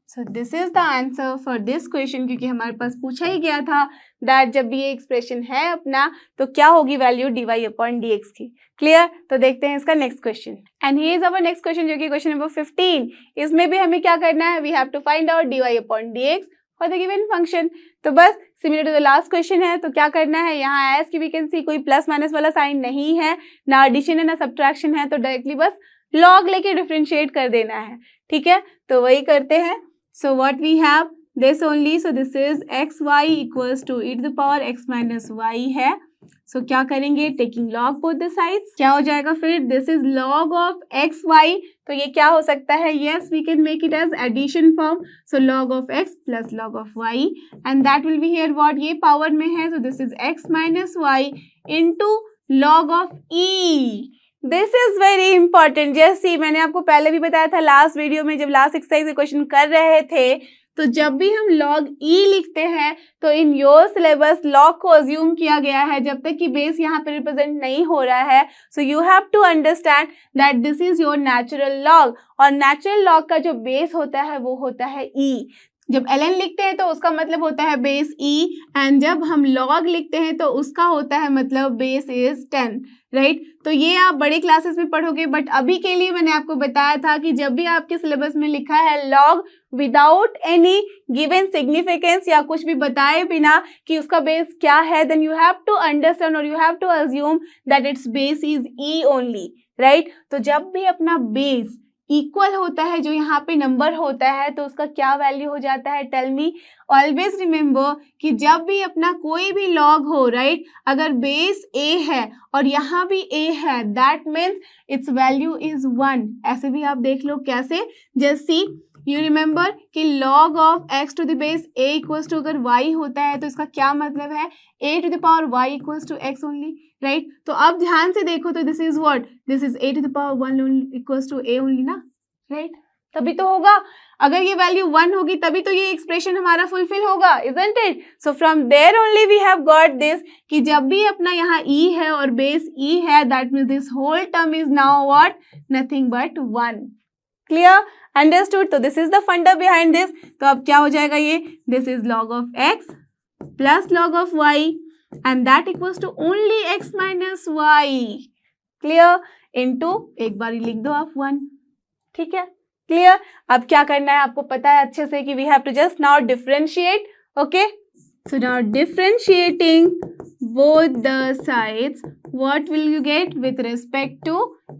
Speaker 1: So this is the answer for this question, क्योंकि हमारे पास पूछा ही गया था दैट जब भी ये एक्सप्रेशन है अपना तो क्या होगी वैल्यू dy अपॉन dx की। क्लियर, तो देखते हैं इसका next question, and here is our next question, जो कि क्वेश्चन नंबर 15। इसमें भी हमें क्या करना है, we have to find out dy upon dx for the given function. तो बस similar to the last question है, तो क्या करना है, यहाँ एज की वी कैन सी कोई प्लस माइनस वाला साइन नहीं है, ना एडिशन है ना सब्ट्रैक्शन है, तो डायरेक्टली बस लॉग लेके डिफरेंशिएट कर देना है, ठीक है। तो वही करते हैं, so what we have this only, so this is xy equals to e to the power x minus y है, so क्या करेंगे, taking log both the sides, क्या हो जाएगा फिर, this is log of xy, तो ये क्या हो सकता है, yes we can make it as addition form, so log of x plus log of y and that will be here what, ये पावर में है, so this is x minus y into log of e। This is very important, जैसे मैंने आपको पहले भी बताया था लास्ट वीडियो में जब लास्ट एक्सरसाइज के क्वेश्चन कर रहे थे, तो जब भी हम log e लिखते हैं तो इन योर सिलेबस log को अज्यूम किया गया है जब तक कि बेस यहाँ पे रिप्रेजेंट नहीं हो रहा है. So you have to understand that this is your natural log, और नेचुरल log का जो बेस होता है वो होता है e. जब ln लिखते हैं तो उसका मतलब होता है बेस e, एंड जब हम log लिखते हैं तो उसका होता है मतलब बेस इज 10, राइट. तो ये आप बड़े क्लासेस में पढ़ोगे, बट अभी के लिए मैंने आपको बताया था कि जब भी आपके सिलेबस में लिखा है log without any given significance या कुछ भी बताए बिना कि उसका बेस क्या है, then you have to understand और you have to assume that its base is e only, right. तो जब भी अपना बेस इक्वल होता है, जो यहाँ पे नंबर होता है, तो उसका क्या वैल्यू हो जाता है, टेल मी. ऑलवेज रिमेंबर कि जब भी अपना कोई भी लॉग हो, राइट, अगर बेस a है और यहाँ भी a है, that means its value is 1. ऐसे भी आप देख लो कैसे, जस्ट सी यू रिमेंबर कि log of x to the base a equals to अगर y होता है तो इसका क्या मतलब है, a to the power y equals to x only, right. तो अब ध्यान से देखो तो this is what, this is a to the power 1 equals to a only ना, राइट. तभी तो होगा, अगर ये वैल्यू 1 होगी तभी तो ये एक्सप्रेशन हमारा फुलफिल होगा, isn't it. So from there only we have got this कि जब भी अपना यहाँ e है और बेस e है, that means this whole term is now what, nothing but 1. Clear, understood. तो this is the funda behind this. तो अब क्या हो जाएगा ये, this is log of x plus log of y and that equals to only x minus y. Clear, into एक बार लिख दो आप 1, ठीक है. क्लियर. अब क्या करना है आपको पता है अच्छे से कि we have to just now differentiate. Okay, so now differentiating both the sides, what will you get with respect to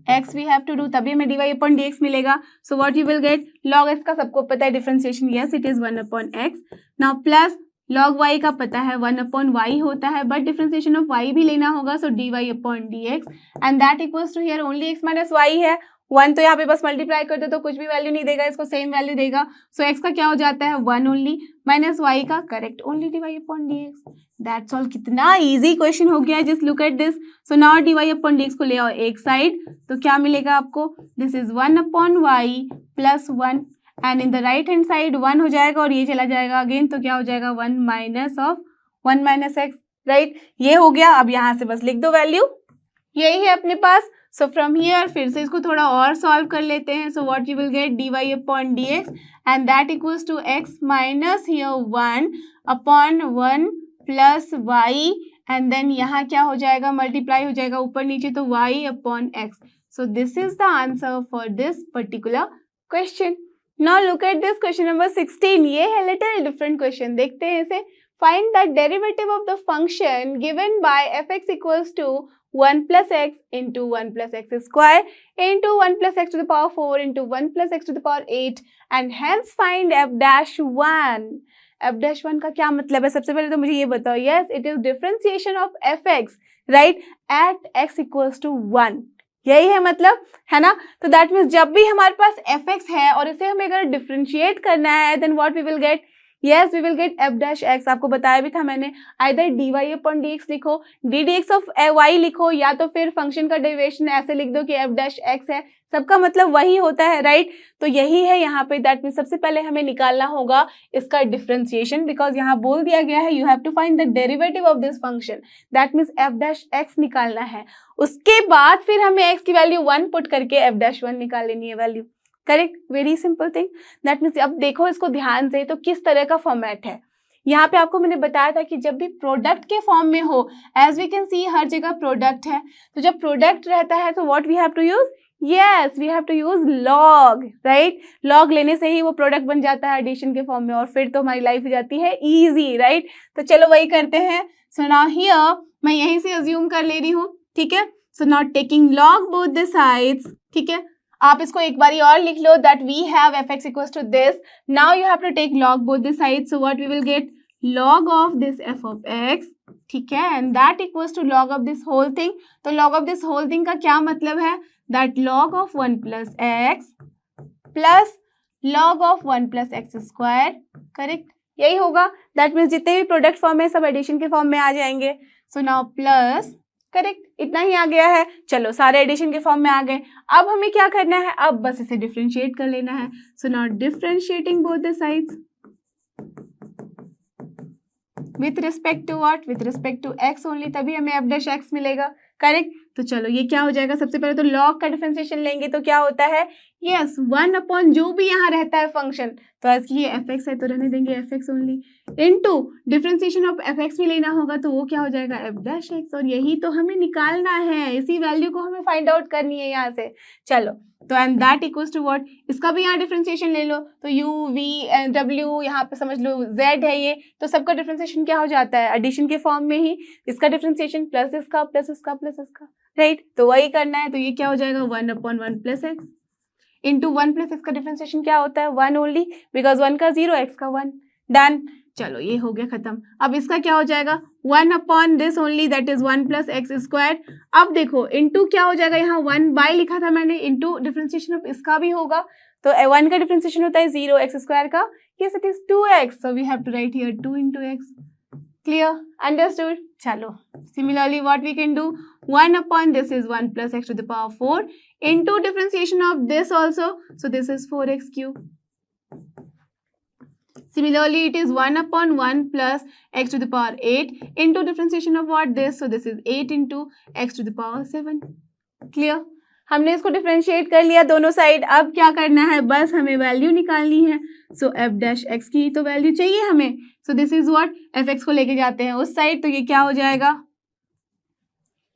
Speaker 1: x we have to do, तभी हमें dy upon dx मिलेगा. So what you will get, log x का सबको पता है differentiation, yes it is 1 upon x. Now plus log y का पता है 1 upon y होता है, बट डिफरेंशिएशन ऑफ y भी लेना होगा, so dy upon dx and that equals to here only x minus y है. 1 तो यहाँ पे बस मल्टीप्लाई कर दो तो कुछ भी वैल्यू नहीं देगा, इसको सेम वैल्यू देगा. सो x का क्या हो जाता है 1 ओनली, माइनस y का correct only dy upon dx. That's all. कितना इजी क्वेश्चन हो गया है, just look at this. So now dy upon dx को ले आओ एक साइड, तो क्या मिलेगा आपको, this is 1 upon y plus 1 and in the right hand side 1 हो जाएगा और ये चला जाएगा अगेन, तो क्या हो जाएगा 1 minus of 1 minus x, right. ये हो गया. अब यहाँ से बस लिख दो वैल्यू, यही है अपने पास. सो फ्रॉम हियर फिर से इसको थोड़ा और सॉल्व कर लेते हैं. So what you will get, dy upon dx and that equals to x minus here 1 upon 1 plus y and then यहाँ क्या हो जाएगा, मल्टीप्लाई हो जाएगा ऊपर नीचे, तो y upon x. So this is the answer for this particular question. Now look at this question number 16. ये है लिटिल डिफरेंट क्वेश्चन, देखते हैं इसे. Find the derivative of the function given by fx equals to 1 plus x into 1 plus x square into 1 plus x to the power 4 into 1 plus x to the power 8 and hence find f dash 1. f dash 1 का क्या मतलब है, सबसे पहले तो मुझे ये बताओ. yes it is differentiation of fx, right, at x equals to 1. यही है मतलब, है ना. तो दैट मीन्स जब भी हमारे पास fx है और इसे हमें अगर डिफरेंशिएट करना है, then what we will get, yes we will get f dash x. आपको बताया भी था मैंने, either dy upon dx लिखो, ddx of y लिखो, या तो फिर फंक्शन का डेरिवेशन ऐसे लिख दो कि f dash x है. सबका मतलब वही होता है, राइट. तो यही है यहाँ पे. दैट मीन्स सबसे पहले हमें निकालना होगा इसका डिफरेंशिएशन, बिकॉज यहाँ बोल दिया गया है you have to find the derivative of this function. That means f dash x निकालना है. उसके बाद फिर हमें x की वैल्यू 1 पुट करके f dash 1 निकाल लेनी है value. Correct, very simple thing. That means अब देखो इसको ध्यान से, तो किस तरह का फॉर्मेट है. यहाँ पे आपको मैंने बताया था कि जब भी प्रोडक्ट के फॉर्म में हो, एज वी कैन सी हर जगह प्रोडक्ट है, तो जब प्रोडक्ट रहता है तो what we have to use, yes we have to use log, right. Log लेने से ही वो प्रोडक्ट बन जाता है एडिशन के फॉर्म में, और फिर तो हमारी लाइफ हो जाती है ईजी, राइट. तो चलो वही करते हैं. सो नाउ हियर मैं यहीं से अज्यूम कर ले रही हूँ, ठीक है. So now taking log both the sides, ठीक है. आप इसको एक बारी और लिख लो, that we have fx equals to this. Now you have to take log both the sides. So what we will get, log of this f of x, ठीक है, and that equals to log of this whole thing. तो log of this whole thing का क्या मतलब है, that log of 1 plus x plus log of 1 plus x square, correct, यही होगा. दैट मीन्स जितने भी प्रोडक्ट फॉर्म है सब एडिशन के फॉर्म में आ जाएंगे. सो नाउ प्लस, करेक्ट, इतना ही आ गया है. चलो सारे एडिशन के फॉर्म में आ गए. अब हमें क्या करना है, अब बस इसे डिफरेंशिएट कर लेना है. So now differentiating both the sides, with respect to what, with respect to x only, तभी हमें एफ डैश एक्स मिलेगा, करेक्ट। तो चलो ये क्या हो जाएगा, सबसे पहले तो लॉग का डिफरेंशिएशन लेंगे तो क्या होता है, यस 1 अपॉन जो भी यहाँ रहता है फंक्शन, तो आज की ये एफ एक्स है तो रहने देंगे F x only, into differentiation of F x भी लेना होगा तो वो क्या हो जाएगा एफ डैश एक्स, और यही तो हमें निकालना है, इसी वैल्यू को हमें फाइंड आउट करनी है यहाँ से। चलो तो and that equals to what, इसका भी यहाँ डिफरेंशिएशन ले लो, तो u v w यहाँ पे समझ लो z है ये, तो सबका डिफरेंशिएशन क्या हो जाता है, एडिशन के फॉर्म में ही, इसका डिफरेंशिएशन प्लस इसका प्लस इसका प्लस इसका, राइट। तो वही करना है, तो ये क्या हो जाएगा 1 upon 1 plus x into 1 plus x का डिफरेंशिएशन क्या होता है 1 ओनली, बिकॉज 1 का 0 एक्स का 1, डन। चलो ये हो गया खत्म। अब इसका क्या हो जाएगा 1 upon this only, that is 1 plus x square. अब देखो इनटू क्या हो जाएगा, यहाँ 1 बाय लिखा था मैंने, इनटू डिफरेंशिएशन ऑफ इसका भी होगा, तो 1 का डिफरेंशिएशन होता है 0 एक्स स्क्वायर का, yes it is 2x, so we have to write here 2 into x, clear, understood। चलो similarly what we can do, 1 upon this is 1 plus x to the power 4 into differentiation of this also, so this is 4x cube। Similarly, it is 1 upon 1 plus x to the power 8 into differentiation of what this, so this is 8 into x to the power 7, clear। हमने इसको डिफरेंशिएट कर लिया दोनों साइड, अब क्या करना है, बस हमें वैल्यू निकालनी है, सो एफ डैश एक्स की तो वैल्यू चाहिए हमें, सो this is what, F x को लेके जाते हैं उस साइड, तो ये क्या हो जाएगा,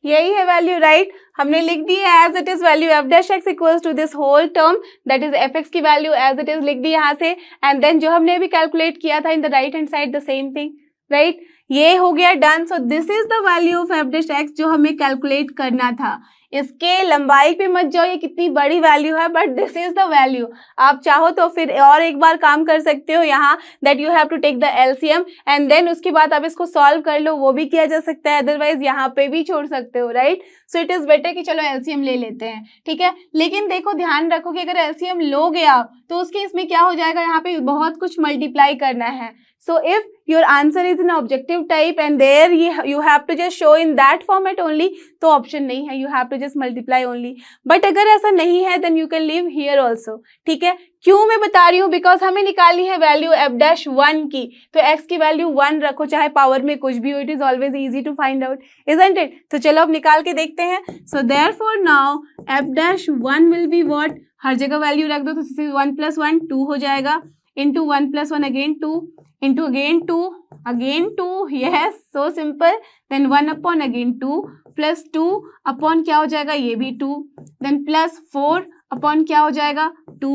Speaker 1: यही है वैल्यू, राइट। हमने लिख दी है as it is value f dash x equals to this whole term, that is f x की वैल्यू एज इट इज लिख दी यहाँ से, एंड देन जो हमने अभी कैलकुलेट किया था इन the right hand side the same thing, right. ये हो गया done. So this is the value of F dash x जो हमें कैलकुलेट करना था। इसके लंबाई पे मत जाओ, ये कितनी बड़ी वैल्यू है, but this is the value. आप चाहो तो फिर और एक बार काम कर सकते हो यहाँ, that you have to take the LCM and then उसके बाद आप इसको सॉल्व कर लो, वो भी किया जा सकता है, अदरवाइज यहाँ पे भी छोड़ सकते हो, right. So it is better कि चलो एलसीएम ले लेते हैं, ठीक है। लेकिन देखो ध्यान रखो कि अगर एलसीएम लोगे आप तो उसके इसमें क्या हो जाएगा, यहाँ पे बहुत कुछ मल्टीप्लाई करना है। So if your answer is in objective type and there you have to just show in that format only, तो option नहीं है, you have to just multiply only। But अगर ऐसा नहीं है then you can leave here also, ठीक है। क्यों मैं बता रही हूँ, बिकॉज हमें निकालनी है वैल्यू एफ डैश 1 की, तो x की वैल्यू 1 रखो, चाहे पावर में कुछ भी हो, it is always easy to find out, isn't it. तो चलो अब निकाल के देखते हैं। So therefore now F dash 1 will be what, हर जगह वैल्यू रख दो, तो 1 प्लस 1 2 हो जाएगा, into 1 plus 1 again 2 into again 2 yes, so simple। then 1 upon again 2 plus 2 upon क्या हो जाएगा, ये भी 2, then plus 4 upon क्या हो जाएगा 2।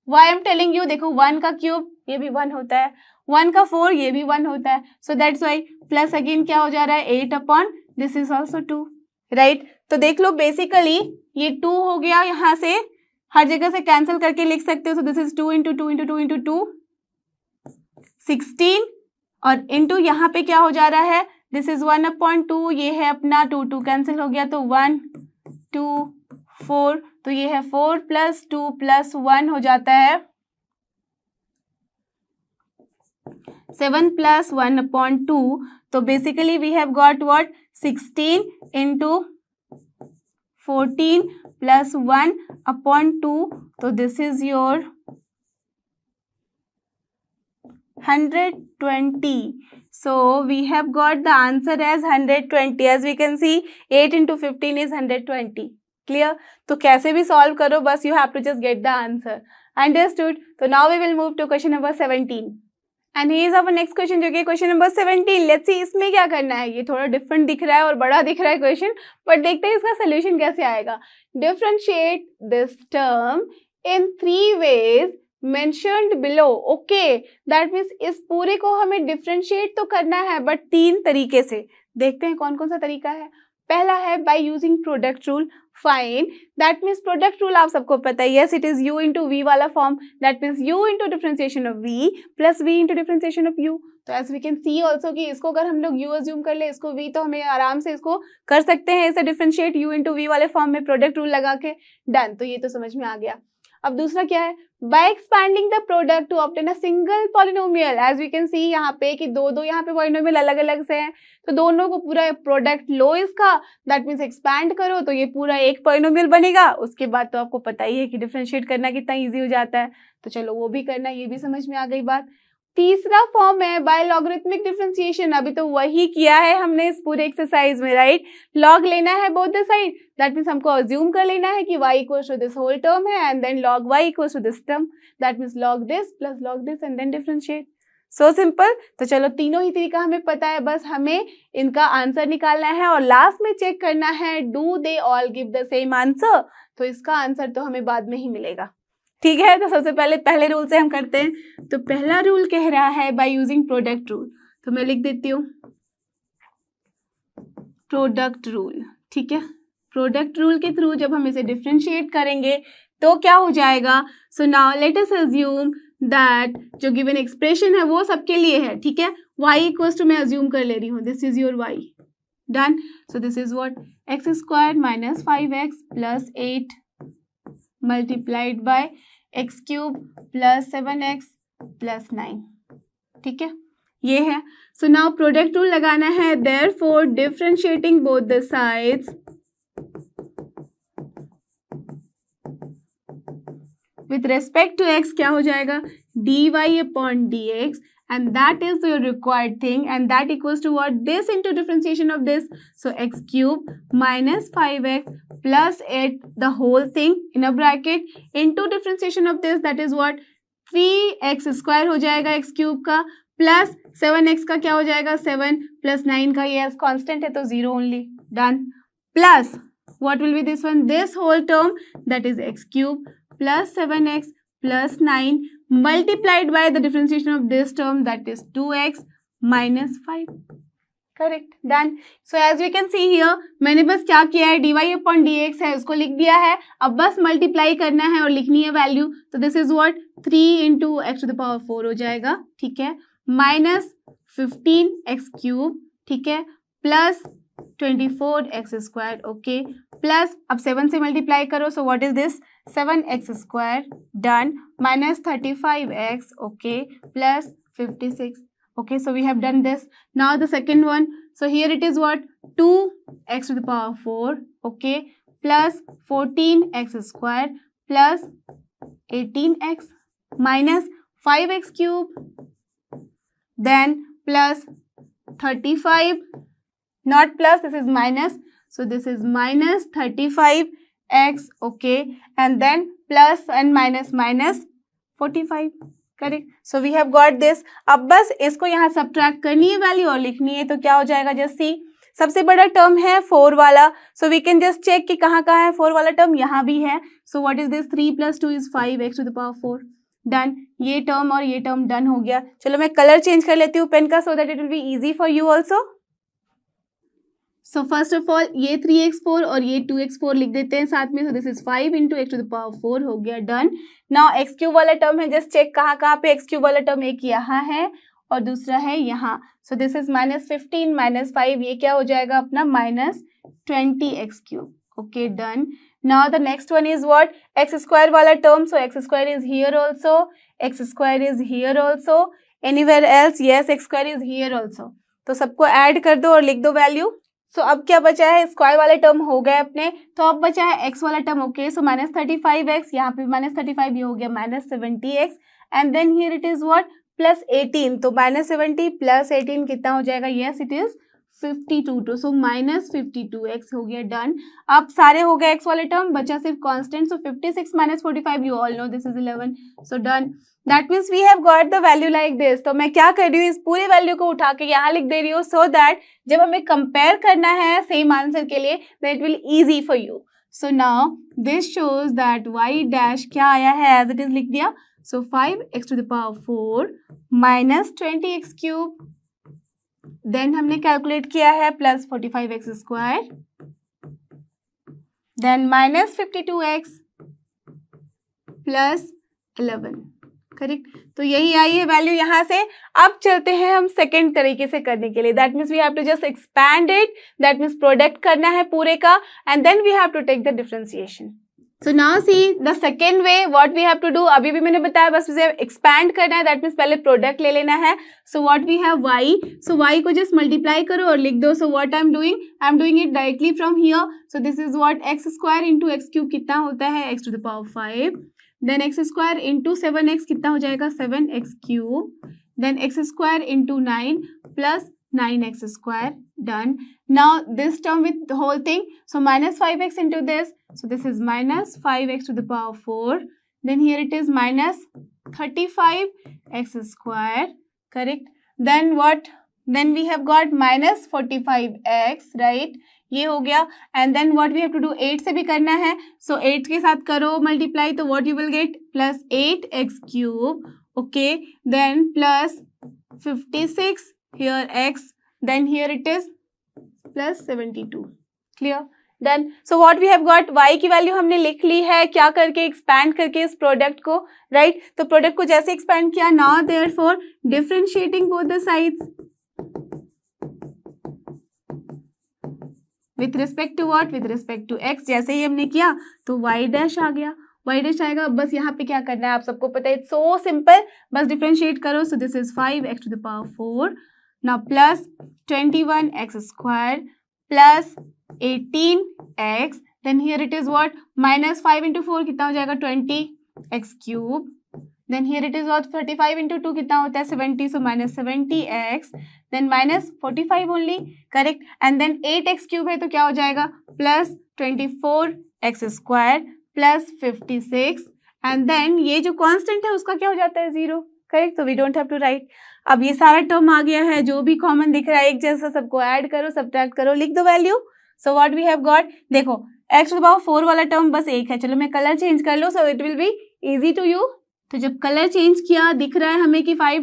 Speaker 1: why I'm telling you, देखो 1 का क्यूब ये भी 1 होता है, 1 का 4 ये भी 1 होता है, so that's why plus again क्या हो जा रहा है 8 upon this is also 2, right। तो देख लो बेसिकली ये 2 हो गया, यहाँ से हर जगह से कैंसिल करके लिख सकते हो, so this is 2 into 2 into 2 into 2 16, और इंटू यहाँ पे क्या हो जा रहा है, दिस इज 1 अपॉन 2, ये है अपना 2 2 कैंसिल हो गया, तो 1 2 4, तो ये है 4 प्लस 2 प्लस 1 हो जाता है 7 प्लस 1 अपॉन 2। तो basically we have got what 16 into 14 plus 1 upon 2, तो this is your 120। So we have got the answer as 120। As we can see 8 into 15 is 120, clear। तो कैसे भी solve करो, बस you have to just get the answer, understood। तो now we will move to question number 17 and here is our next question जो कि question number 17। let's see इसमें क्या करना है, ये थोड़ा different दिख रहा है और बड़ा दिख रहा है question, but देखते हैं इसका solution कैसे आएगा। differentiate this term in 3 ways mentioned below, okay, that means इस पूरे को हमें डिफरेंशिएट तो करना है, बट 3 तरीके से। देखते हैं कौन कौन सा तरीका है। पहला है by using product rule, fine, that means product rule आप सबको पता है, yes it is u into v वाला form, that means u into differentiation of v plus v into differentiation of u। तो as we can see also कि इसको अगर हम लोग u अज्यूम कर ले, इसको v, तो हमें आराम से इसको कर सकते हैं इसे डिफरेंशिएट u इंटू वी वाले फॉर्म में प्रोडक्ट रूल लगा के, डन। तो ये तो समझ में आ गया। अब दूसरा क्या है, by expanding the product to obtain a single polynomial. As we can see यहाँ पे कि दो यहाँ पे पॉलिनोमियल अलग अलग से हैं, तो दोनों को पूरा प्रोडक्ट लो इसका, दैट मीन्स एक्सपैंड करो तो ये पूरा एक पॉलिनोमियल बनेगा। उसके बाद तो आपको पता ही है कि डिफरेंशिएट करना कितना ईजी हो जाता है, तो चलो वो भी करना, ये भी समझ में आ गई बात। तीसरा फॉर्म है बाय लॉगरिथमिक डिफरेंशिएशन। अभी तो वही किया है हमने इस पूरे एक्सरसाइज में, राइट। लॉग लेना है both the side, that means हमको अज्यूम कर लेना है कि y equals to this whole term है and then log y equals to this term, that means log this plus log this and then differentiate. So simple. तो चलो तीनों ही तरीका हमें पता है, बस हमें इनका आंसर निकालना है और लास्ट में चेक करना है do they all give the same answer. तो इसका आंसर तो हमें बाद में ही मिलेगा, ठीक है। तो सबसे पहले रूल से हम करते हैं। तो पहला रूल कह रहा है बाय यूजिंग प्रोडक्ट रूल, तो मैं लिख देती हूँ प्रोडक्ट रूल, ठीक है। प्रोडक्ट रूल के थ्रू जब हम इसे डिफरेंशिएट करेंगे तो क्या हो जाएगा। So now let us assume that जो गिवन एक्सप्रेशन है वो सबके लिए है, ठीक है। y इक्वल्स टू मैं अज्यूम कर ले रही हूँ, this is your y, done. So this is what x square minus 5x plus 8 multiplied by x cube plus 7x plus 9, ठीक है, ये है। सो नाउ प्रोडक्ट रूल लगाना है, therefore differentiating both the sides with respect to x क्या हो जाएगा dy upon dx and that is your required thing and that equals to what, this into differentiation of this, so x cube minus 5x plus 8 the whole thing in a bracket into differentiation of this, that is what 3x square हो जाएगा x cube का प्लस 7x का क्या हो जाएगा 7 प्लस 9 का, ये कांस्टेंट है तो 0 only, done. Plus what will be this one, this whole term that is x cube plus 7x plus 9 multiplied by the differentiation of this term that is 2x minus 5, correct, done। So as we can see here मैंने बस क्या किया है dy upon dx है उसको लिख दिया है, अब बस मल्टीप्लाई करना है और लिखनी है वैल्यू। तो this is what 3 into x to the power 4 हो जाएगा, ठीक है, माइनस 15x क्यूब, ठीक है, plus 24x square, okay, plus अब 7 से मल्टीप्लाई करो, so what is this 7x square, done, minus 35x, okay, plus 56, okay, so we have done this। now the second one, so here it is what 2x to the power 4, okay, plus 14x square plus 18x minus 5x cube, then plus 35, not plus, this is minus, so this is minus 35x, okay, and then plus and minus minus 45, correct. So we have got this. अब बस इसको यहाँ सब्ट्रैक्ट करनी है वैल्यू और लिखनी है, तो क्या हो जाएगा जस्ट सी, सबसे बड़ा टर्म है 4 वाला, so we can just check कि कहाँ कहाँ है 4 वाला टर्म, यहाँ भी है। So what is this 3 + 2 = 5x to the power 4, done. ये टर्म और ये टर्म डन हो गया। चलो मैं कलर चेंज कर लेती हूँ पेन का, so that it will be easy for you also. So first of all ये 3x4 और ये 2x4 लिख देते हैं साथ में, सो this is 5 × x to the power 4 हो गया, डन। नाउ एक्स क्यूब वाला टर्म है, जस्ट चेक कहाँ कहाँ पे एक्स क्यूब वाला टर्म, एक यहाँ है और दूसरा है यहाँ, सो दिस इज -15 - 5, ये क्या हो जाएगा अपना -20x³, okay, done. Now the next one is what x square वाला term, so x square is here also, x square is here also, anywhere else, yes x square is here also. तो सबको ऐड कर दो और लिख दो वैल्यू। सो अब क्या बचा है, स्क्वायर वाले टर्म हो गए अपने, तो अब बचा है एक्स वाला टर्म, ओके, सो -35x, यहाँ पे -35, ये हो गया -70x, and then here it is what +18, तो -70 + 18 कितना हो जाएगा, yes it is 52, so -52x हो गया, डन। अब सारे हो गए एक्स वाले टर्म, बचा सिर्फ constant, so 56 - 45, you all know this is 11, so done. That means we have got the value like this. तो मैं क्या कर रही हूँ, इस पूरी वैल्यू को उठा के यहाँ लिख दे रही हूँ, सो दैट जब हमें कंपेयर करना है सेम आंसर के लिए, then it will easy for you. So now this shows that y dash क्या आया है, एज इट इज लिख दिया, so 5x to the power 4 - 20x³, देन हमने कैलकुलेट किया है plus 45x², then -52x plus 11, correct. तो यही आई है वैल्यू यहाँ से। अब चलते हैं हम सेकेंड तरीके से करने के लिए, that means we have to just expand it, that means product करना है पूरे का, and then we have to take the differentiation. So now see the second way what we have to do, अभी भी मैंने बताया बस उसे एक्सपैंड करना है, दैट मीन्स पहले प्रोडक्ट ले लेना है। So what we have y, so y को जस्ट मल्टीप्लाई करो और लिख दो। So what I am doing it directly from here, so this is what x² × x³ कितना होता है x to the power 5, then x² × 7x कितना हो जाएगा 7x³, then x square into 9 plus 9x square. Done. Now this term with the whole thing, so minus 5x into this, so this is minus 5x to the power 4, then here it is minus 35x square, correct. Then what, then we have got minus 45x, right, ये हो गया. And then what we have to do, 8 से भी करना है, सो 8 के साथ करो मल्टीप्लाई, तो what you will get plus 8x cube, okay, then plus 56 here x, then here it is plus 72. Clear, done. So what we have got, y की वैल्यू हमने लिख ली है, क्या करके, एक्सपैंड करके इस प्रोडक्ट को, राइट. तो प्रोडक्ट को जैसे एक्सपैंड किया, now therefore differentiating both the sides with respect to what, with respect to x. जैसे ही हमने किया तो y डैश आ गया, y डैश आएगा. बस यहाँ पे क्या करना है आप सबको पता है, इट्स सो सिंपल, बस डिफरेंशिएट करो. So this is 5x to the power 4, now plus 21x square plus 18x, then here it is what, minus 5 into 4 कितना हो जाएगा, 20x cube, then here it is what, 35 into 2 कितना होता है, 70, so minus 70x, then minus 45 only, correct. And then 8x cube है तो क्या हो जाएगा, plus 24x square plus 56, and then ये जो कांस्टेंट है उसका क्या हो जाता है, 0, करेक्ट. तो we don't have to write. अब ये सारा टर्म आ गया है, जो भी कॉमन दिख रहा है एक जैसा, सबको ऐड करो, सब्ट्रैक्ट करो, लिख दो value. So what we have got, देखो x टू द पावर 4 वाला टर्म बस एक है, चलो मैं कलर चेंज कर लो, so it will be easy to you. तो जब कलर चेंज किया दिख रहा है हमें कि 5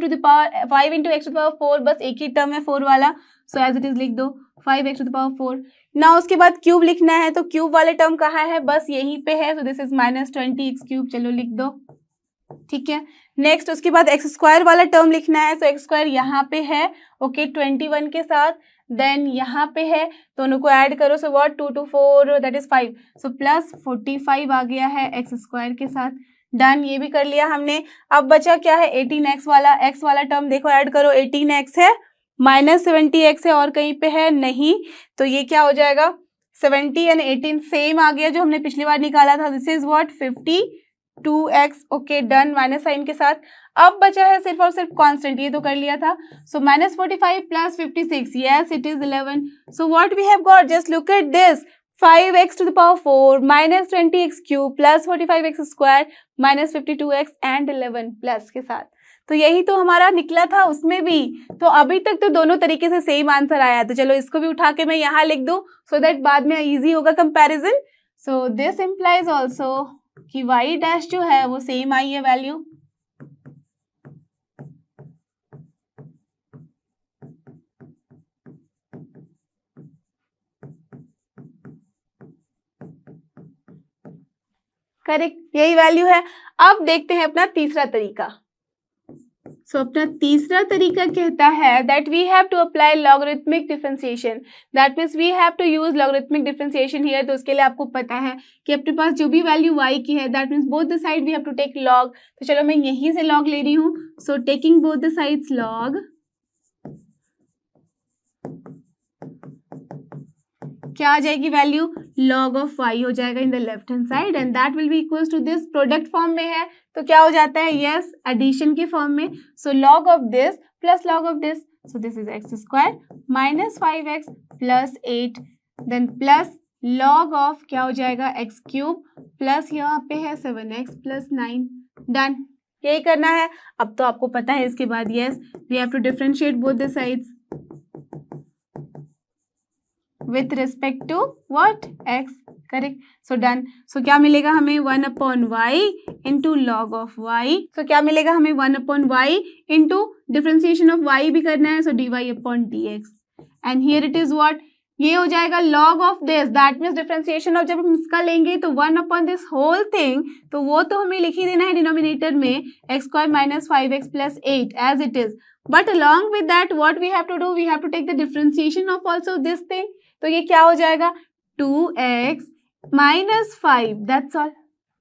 Speaker 1: into x to the power 4, बस एक ही टर्म है 4 वाला, सो एज इट इज लिख दो 5x टू द पावर 4. ना उसके बाद क्यूब लिखना है, तो क्यूब वाले टर्म कहाँ है, बस यहीं पे है, सो this is minus 20x cube, चलो लिख दो, ठीक है. नेक्स्ट उसके बाद एक्स स्क्वायर वाला टर्म लिखना है, तो एक्स स्क्वायर यहाँ पे है, ओके, 21 के साथ, देन यहाँ पे है, दोनों को ऐड करो, so what, 2 to 4 that is 5, so plus 45 आ गया है एक्स स्क्वायर के साथ. डन, ये भी कर लिया हमने. अब बचा क्या है, 18x वाला, x वाला टर्म देखो ऐड करो, 18x है, माइनस 70x है, और कहीं पे है नहीं, तो ये क्या हो जाएगा, 70 एंड 18 सेम आ गया जो हमने पिछली बार निकाला था. This is what, 52x, okay, done, minus sign के साथ. अब बचा है सिर्फ और सिर्फ कांस्टेंट, ये तो कर लिया था. So minus 45 plus 56, yes it is 11. So what we have got, just look at this, 5x to the power 4 minus 20x cube plus 45x square minus 52x and 11 plus के साथ. तो यही तो हमारा निकला था उसमें भी. तो अभी तक तो दोनों तरीके से सेम आंसर आया, तो चलो इसको भी उठा के मैं यहाँ लिख दूँ सो दैट बाद में इजी होगा comparison. So this implies also कि y डैश जो है वो सेम आई है वैल्यू. करेक्ट, यही वैल्यू है. अब देखते हैं अपना तीसरा तरीका. सो अपना तीसरा तरीका कहता है that we have to apply logarithmic differentiation, that means we have to use logarithmic differentiation here. तो उसके लिए आपको पता है कि अपने पास जो भी वैल्यू y की है that means both the side we have to take log. तो चलो मैं यहीं से लॉग ले रही हूँ. So taking both the sides log, क्या आ जाएगी वैल्यू, log ऑफ y हो जाएगा in the left hand side, and that will be equals to this. Product form में है तो क्या हो जाता है, यस एडिशन के फॉर्म में. So log of this plus log of this, so this is x square minus 5x plus 8, then plus log of क्या हो जाएगा, x क्यूब प्लस यहाँ पे है 7x प्लस 9. डन, यही करना है. अब तो आपको पता है इसके बाद, yes we have to differentiate both the sides with respect to what, x, correct. So done. So क्या मिलेगा हमें, 1 upon y into log of y. So क्या मिलेगा हमें, 1 upon y into differentiation of y भी करना है, so dy upon dx. And here it is what, ये हो जाएगा log of this, that means differentiation of, जब हम इसका लेंगे तो 1 upon this whole thing, तो वो तो हमें लिख ही देना है डिनोमिनेटर में, x square minus 5x plus 8 as it is. But along with that what we have to do, we have to take the differentiation of also this thing. तो ये क्या हो जाएगा, 2x minus 5, that's all.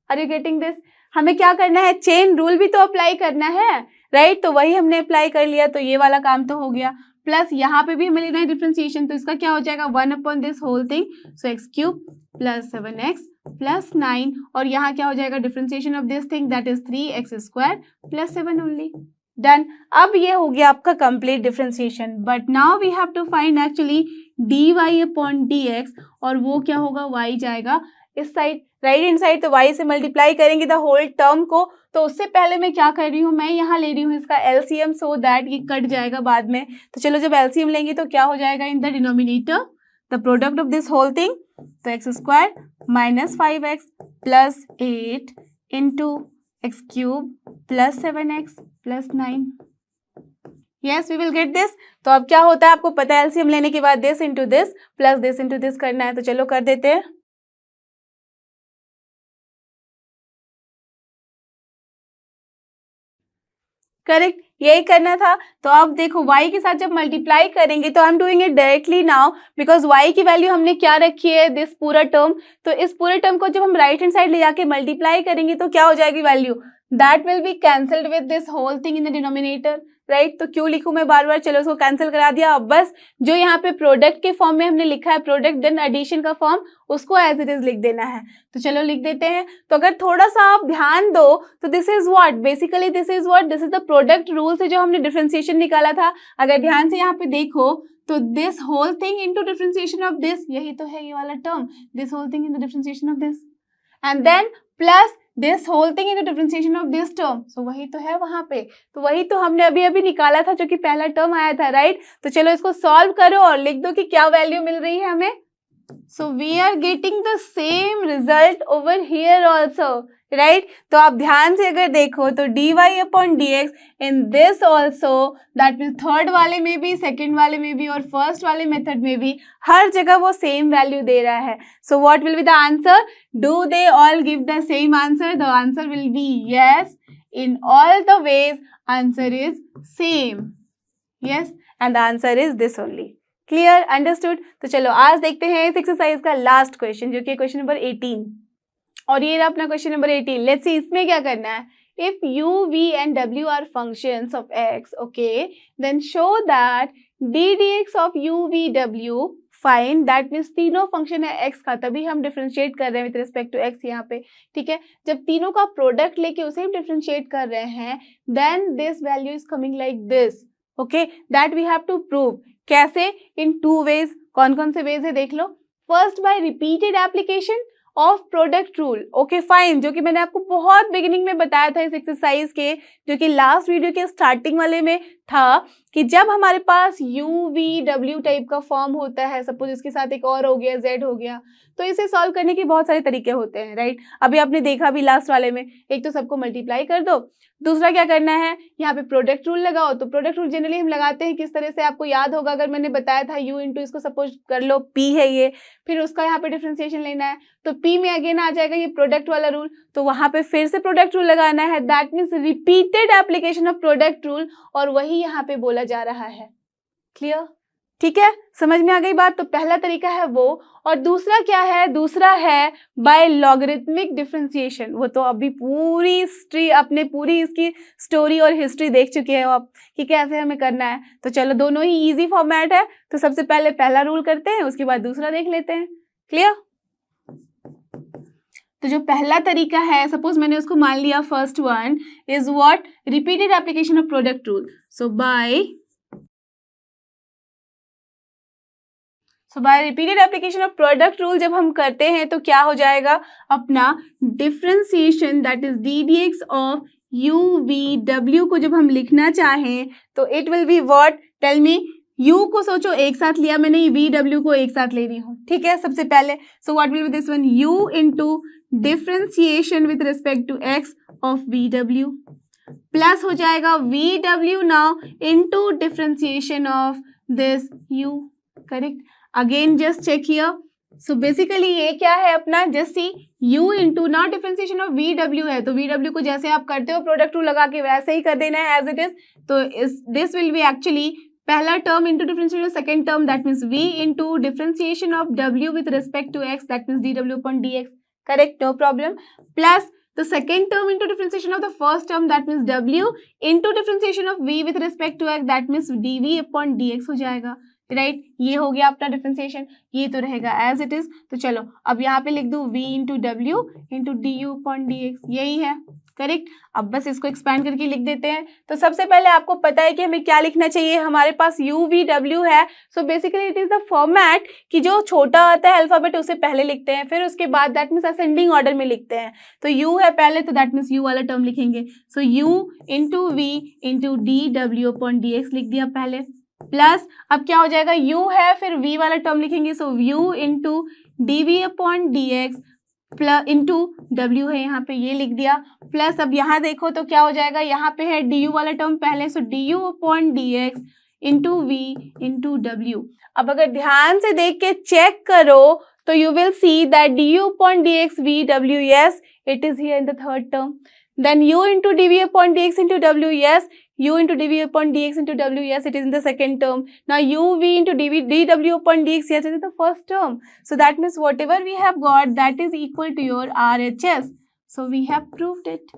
Speaker 1: Are you getting this? हमें क्या करना है, चेन रूल भी तो अप्लाई करना है, राइट. तो वही हमने अप्लाई कर लिया, तो ये वाला काम तो हो गया. प्लस यहाँ पे भी हमें लेना है डिफरेंशिएशन, तो इसका क्या हो जाएगा, 1 upon this whole thing, so x cube plus 7x plus 9, और यहाँ क्या हो जाएगा differentiation of this thing that is 3x square plus 7 only. Done. अब ये हो गया आपका complete differentiation, but now we have to find actually dy upon dx, और वो क्या होगा, y जाएगा इस साइड, राइट हैंड साइड, तो y से मल्टीप्लाई करेंगे द होल टर्म को। तो उससे पहले मैं क्या कर रही हूँ, मैं यहाँ ले रही हूँ इसका एलसीएम सो दैट ये कट जाएगा बाद में। तो चलो जब एलसीएम लेंगे तो क्या हो जाएगा, in the denominator the product of this whole thing, तो x square minus 5x plus 8 into x cube plus 7x plus 9। Yes we will get this. तो अब क्या होता है आपको पता है, एलसीएम लेने के बाद this into this plus this into this करना है, तो चलो कर देते हैं। करेक्ट, यही करना था। तो अब देखो y के साथ जब मल्टीप्लाई करेंगे तो आई am doing it directly now, because y की वैल्यू हमने क्या रखी है, दिस पूरा टर्म। तो इस पूरे टर्म को जब हम राइट हैंड साइड ले जाके मल्टीप्लाई करेंगे तो क्या हो जाएगी value, that will be cancelled with this whole thing in the denominator, right. तो क्यों लिखूं मैं बार बार, चलो उसको कैंसिल करा दिया। अब बस जो यहाँ पे प्रोडक्ट के फॉर्म में हमने लिखा है, प्रोडक्ट देन एडिशन का फॉर्म, उसको एज इट इज लिख देना है। तो चलो लिख देते हैं। तो अगर थोड़ा सा आप ध्यान दो तो this is what, basically this is what, this is the product rule से जो हमने डिफरेंशिएशन निकाला था। अगर ध्यान से यहाँ पे देखो तो this whole thing into differentiation of this, यही तो है ये वाला term, this whole thing into differentiation of this, and then plus this whole thing into differentiation of this term. So वही तो है वहां पे, तो वही तो हमने अभी अभी निकाला था जो कि पहला टर्म आया था, राइट। तो चलो इसको सॉल्व करो और लिख दो कि क्या वैल्यू मिल रही है हमें। So we are getting the same result over here also, right? तो आप ध्यान से अगर देखो तो dy upon dx in this also, that means third वाले में भी, सेकेंड वाले में भी और फर्स्ट वाले मेथड में भी, हर जगह वो सेम वैल्यू दे रहा है। So what will be the answer? Do they all give the same answer? The answer will be yes. In all the ways, answer is same. Yes, and the answer is this only. Clear, understood. तो चलो आज देखते हैं इस एक्सरसाइज का लास्ट क्वेश्चन, जो कि क्वेश्चन नंबर 18, और ये रहा अपना क्वेश्चन नंबर 18। लेट्स सी इसमें क्या करना है। If u, v and w are functions of x, okay, then show that d dx of u, v, w fine, that means तीनों फंक्शन है x का, तभी हम डिफरेंशिएट कर रहे हैं विद रिस्पेक्ट टू x यहाँ पे, ठीक है। जब तीनों का प्रोडक्ट लेके उसे हम डिफरेंशिएट कर रहे हैं, then this value is coming like this, okay, that we have to prove. कैसे? In two ways. कौन कौन से वेज है देख लो। First by repeated application of product rule, okay fine, जो कि मैंने आपको बहुत बिगिनिंग में बताया था इस एक्सरसाइज के, जो कि लास्ट वीडियो के स्टार्टिंग वाले में था, कि जब हमारे पास u, v, w टाइप का फॉर्म होता है, सपोज इसके साथ एक और हो गया, z हो गया, तो इसे सॉल्व करने के बहुत सारे तरीके होते हैं, राइट। अभी आपने देखा भी लास्ट वाले में, एक तो सबको मल्टीप्लाई कर दो, दूसरा क्या करना है, यहाँ पे प्रोडक्ट रूल लगाओ। तो प्रोडक्ट रूल जनरली हम लगाते हैं किस तरह से, आपको याद होगा, अगर मैंने बताया था u इंटू इसको सपोज कर लो p है ये, फिर उसका यहाँ पे डिफरेंशिएशन लेना है, तो p में अगेन आ जाएगा ये प्रोडक्ट वाला रूल, तो वहां पे फिर से प्रोडक्ट रूल लगाना है, that means repeated application of product rule, और वही यहाँ पे बोला जा रहा है। क्लियर, ठीक है, समझ में आ गई बात। तो पहला तरीका है वो, और दूसरा क्या है, दूसरा है बाय लॉगरिथमिक डिफरेंशिएशन। वो तो अभी पूरी हिस्ट्री, अपने पूरी इसकी स्टोरी और हिस्ट्री देख चुके हैं आप कि कैसे हमें करना है। तो चलो दोनों ही इजी फॉर्मेट है, तो सबसे पहले पहला रूल करते हैं, उसके बाद दूसरा देख लेते हैं। क्लियर। तो जो पहला तरीका है, सपोज मैंने उसको मान लिया, first one is what, repeated application of product rule. So by repeated application of product rule जब हम करते हैं तो क्या हो जाएगा, अपना differentiation that is d d x of u, v, w को जब हम लिखना चाहें तो it will be what, tell me. u को सोचो एक साथ लिया मैंने, v, w को एक साथ ले रही हूँ, ठीक है, सबसे पहले। So what will be this one, u into differentiation with respect to x of v, w plus हो जाएगा v, w now into differentiation of this u, correct. Again just check here. So basically ये क्या है अपना, जस्ट सी u इंटू ना डिफरेंशिएशन ऑफ vw है, तो vw को जैसे आप करते हो प्रोडक्ट रूल लगा के वैसे ही कर देना है एज इट इज। तो दिस विल बी एक्चुअली पहला term into differentiation of second term, that means v into differentiation of w with respect to x, that means dw upon dx, correct, no problem. Plus the second term into differentiation of the first term, that means w into differentiation of v with respect to x, that means dv upon dx हो जाएगा, राइट। ये हो गया अपना डिफरेंशिएशन, ये तो रहेगा एज इट इज। तो चलो अब यहाँ पे लिख दूं v into W into D you upon D x, यही है, करेक्ट। अब बस इसको एक्सपैंड करके लिख देते हैं। तो सबसे पहले आपको पता है कि हमें क्या लिखना चाहिए, हमारे पास UVW है। So basically it is the format कि जो छोटा आता है अल्फाबेट उसे पहले लिखते हैं, फिर उसके बाद दैट मीन्स असेंडिंग ऑर्डर में लिखते हैं। तो U है पहले, तो दैट मीन्स U वाला टर्म लिखेंगे। सो U into V into DW upon DX लिख दिया पहले, प्लस अब क्या हो जाएगा, U है फिर V वाला टर्म लिखेंगे। सो U into DV upon DX plus into W है यहाँ पे, ये लिख दिया, प्लस अब यहाँ देखो तो क्या हो जाएगा, यहाँ पे है DU वाला टर्म पहले। सो DU upon DX into V into W। अब अगर ध्यान से देख के चेक करो तो you will see that DU upon DX VW, yes it is here in the third term. Then U into DV upon DX into W, yes U into DV upon DX into W, yes it is in the second term. Now UV into DW upon DX, yes it is the first term. So that means whatever we have got that is equal to your RHS. So we have proved it.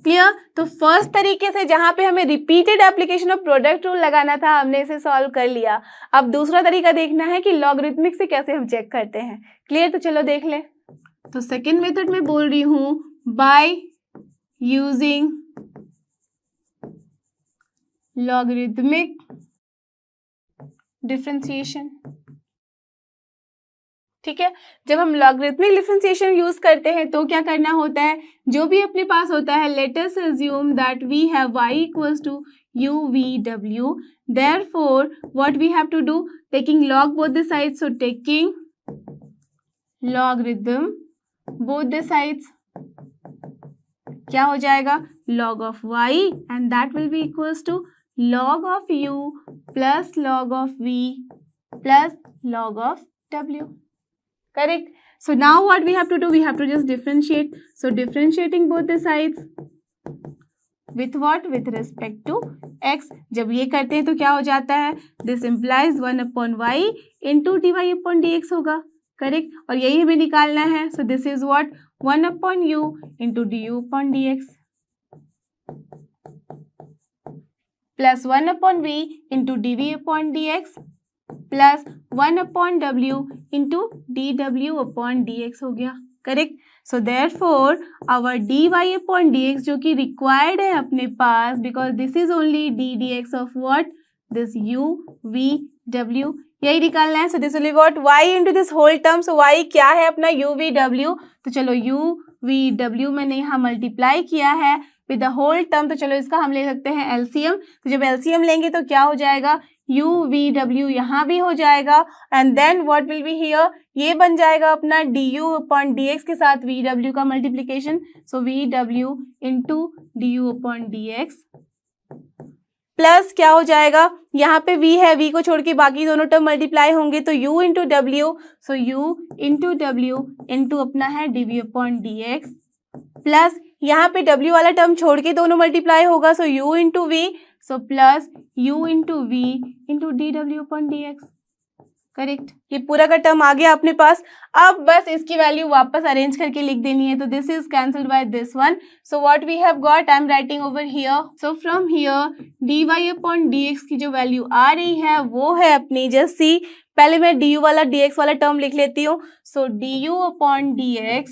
Speaker 1: Clear. तो फर्स्ट तरीके से जहां पे हमें repeated application of product rule लगाना था हमने इसे सॉल्व कर लिया। अब दूसरा तरीका देखना है कि लॉगरिथमिक से कैसे हम चेक करते हैं। क्लियर, तो चलो देख ले। तो सेकेंड मेथड में बोल रही हूं बाय यूजिंग लॉगरिथमिक डिफरेंशिएशन। ठीक है, जब हम लॉगरिथमिक डिफरेंशिएशन यूज करते हैं तो क्या करना होता है, जो भी अपने पास होता है, let us assume that we have y equals to UVW, therefore what we have to do, taking log both the sides, so taking logarithm both the sides, क्या हो जाएगा, log of y and that will be equals to log of u plus log of v plus log of w. Correct. So now what we have to do, we have to just differentiate. So differentiating both the sides with what, with respect to x. जब ये करते हैं तो क्या हो जाता है, this implies 1 upon y into dy upon dx होगा। करेक्ट, और यही हमें निकालना है। So this is what, 1 upon u into du upon dx plus 1 upon v into dv upon dx plus 1 upon W into DW upon DX हो गया। Correct. So therefore our DY upon DX जो कि रिक्वायर्ड है अपने पास, because this is only DDX of what, this UVW, यही निकालना है। सो this will be what, y into this whole term. So y क्या है अपना, UVW। तो चलो UVW मैंने यहाँ मल्टीप्लाई किया है विद द होल टर्म, तो चलो इसका हम ले सकते हैं LCM। तो जब LCM लेंगे तो क्या हो जाएगा, UVW यहाँ भी हो जाएगा, and then what will be here, ये बन जाएगा अपना DU अपॉन DX के साथ VW का मल्टीप्लीकेशन। सो VW into DU upon DX plus क्या हो जाएगा, यहाँ पे V है, V को छोड़ के बाकी दोनों टर्म मल्टीप्लाई होंगे तो U इंटू W। सो U इंटू W इंटू अपना है DV अपॉन DX प्लस यहाँ पे W वाला टर्म छोड़ के दोनों मल्टीप्लाई होगा। सो U into V, so plus U into V into DW upon DX। Correct, ये पूरा का टर्म आ गया अपने पास। अब बस इसकी वैल्यू वापस अरेंज करके लिख देनी है। तो this is cancelled by this one. So what we have got, I am writing over here. So from here dy upon dx की जो वैल्यू आ रही है वो है अपनी, जस्ट सी, पहले मैं du वाला dx वाला टर्म लिख लेती हूँ। सो du upon dx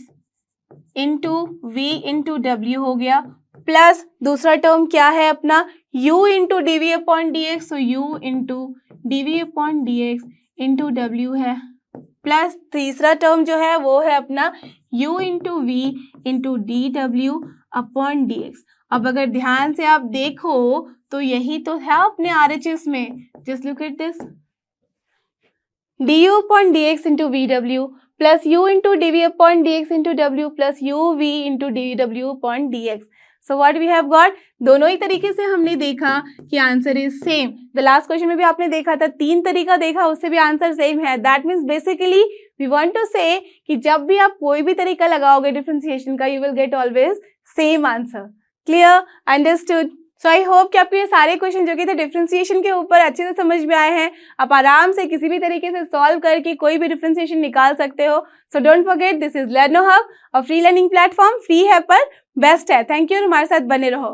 Speaker 1: into v into w हो गया, प्लस दूसरा टर्म क्या है अपना, u into dv upon dx। सो u into dv upon dx into w है, प्लस तीसरा टर्म जो है वो है अपना u into v into dw upon dx। अब अगर ध्यान से आप देखो तो यही तो है अपने RHS में। Just look at this, du upon dx into vw plus u into dv upon dx into w plus uv into dw upon dx। So what we have got, दोनों ही तरीके से हमने देखा कि answer is same. The last question में भी आपने देखा था, 3 तरीका देखा, उससे भी आंसर सेम है। That means basically we want to say कि जब भी आप कोई भी तरीका लगाओगे डिफरेंशिएशन का, you will gate always same answer. Clear, understood. So I hope कि आपको ये सारे क्वेश्चन जो कि थे डिफरेंशिएशन के ऊपर अच्छे से समझ में आए हैं। आप आराम से किसी भी तरीके से सॉल्व करके कोई भी डिफरेंशिएशन निकाल सकते हो। So don't forget, this is लर्नो hub, और फ्री लर्निंग प्लेटफॉर्म, फ्री है पर बेस्ट है। थैंक यू, हमारे साथ बने रहो।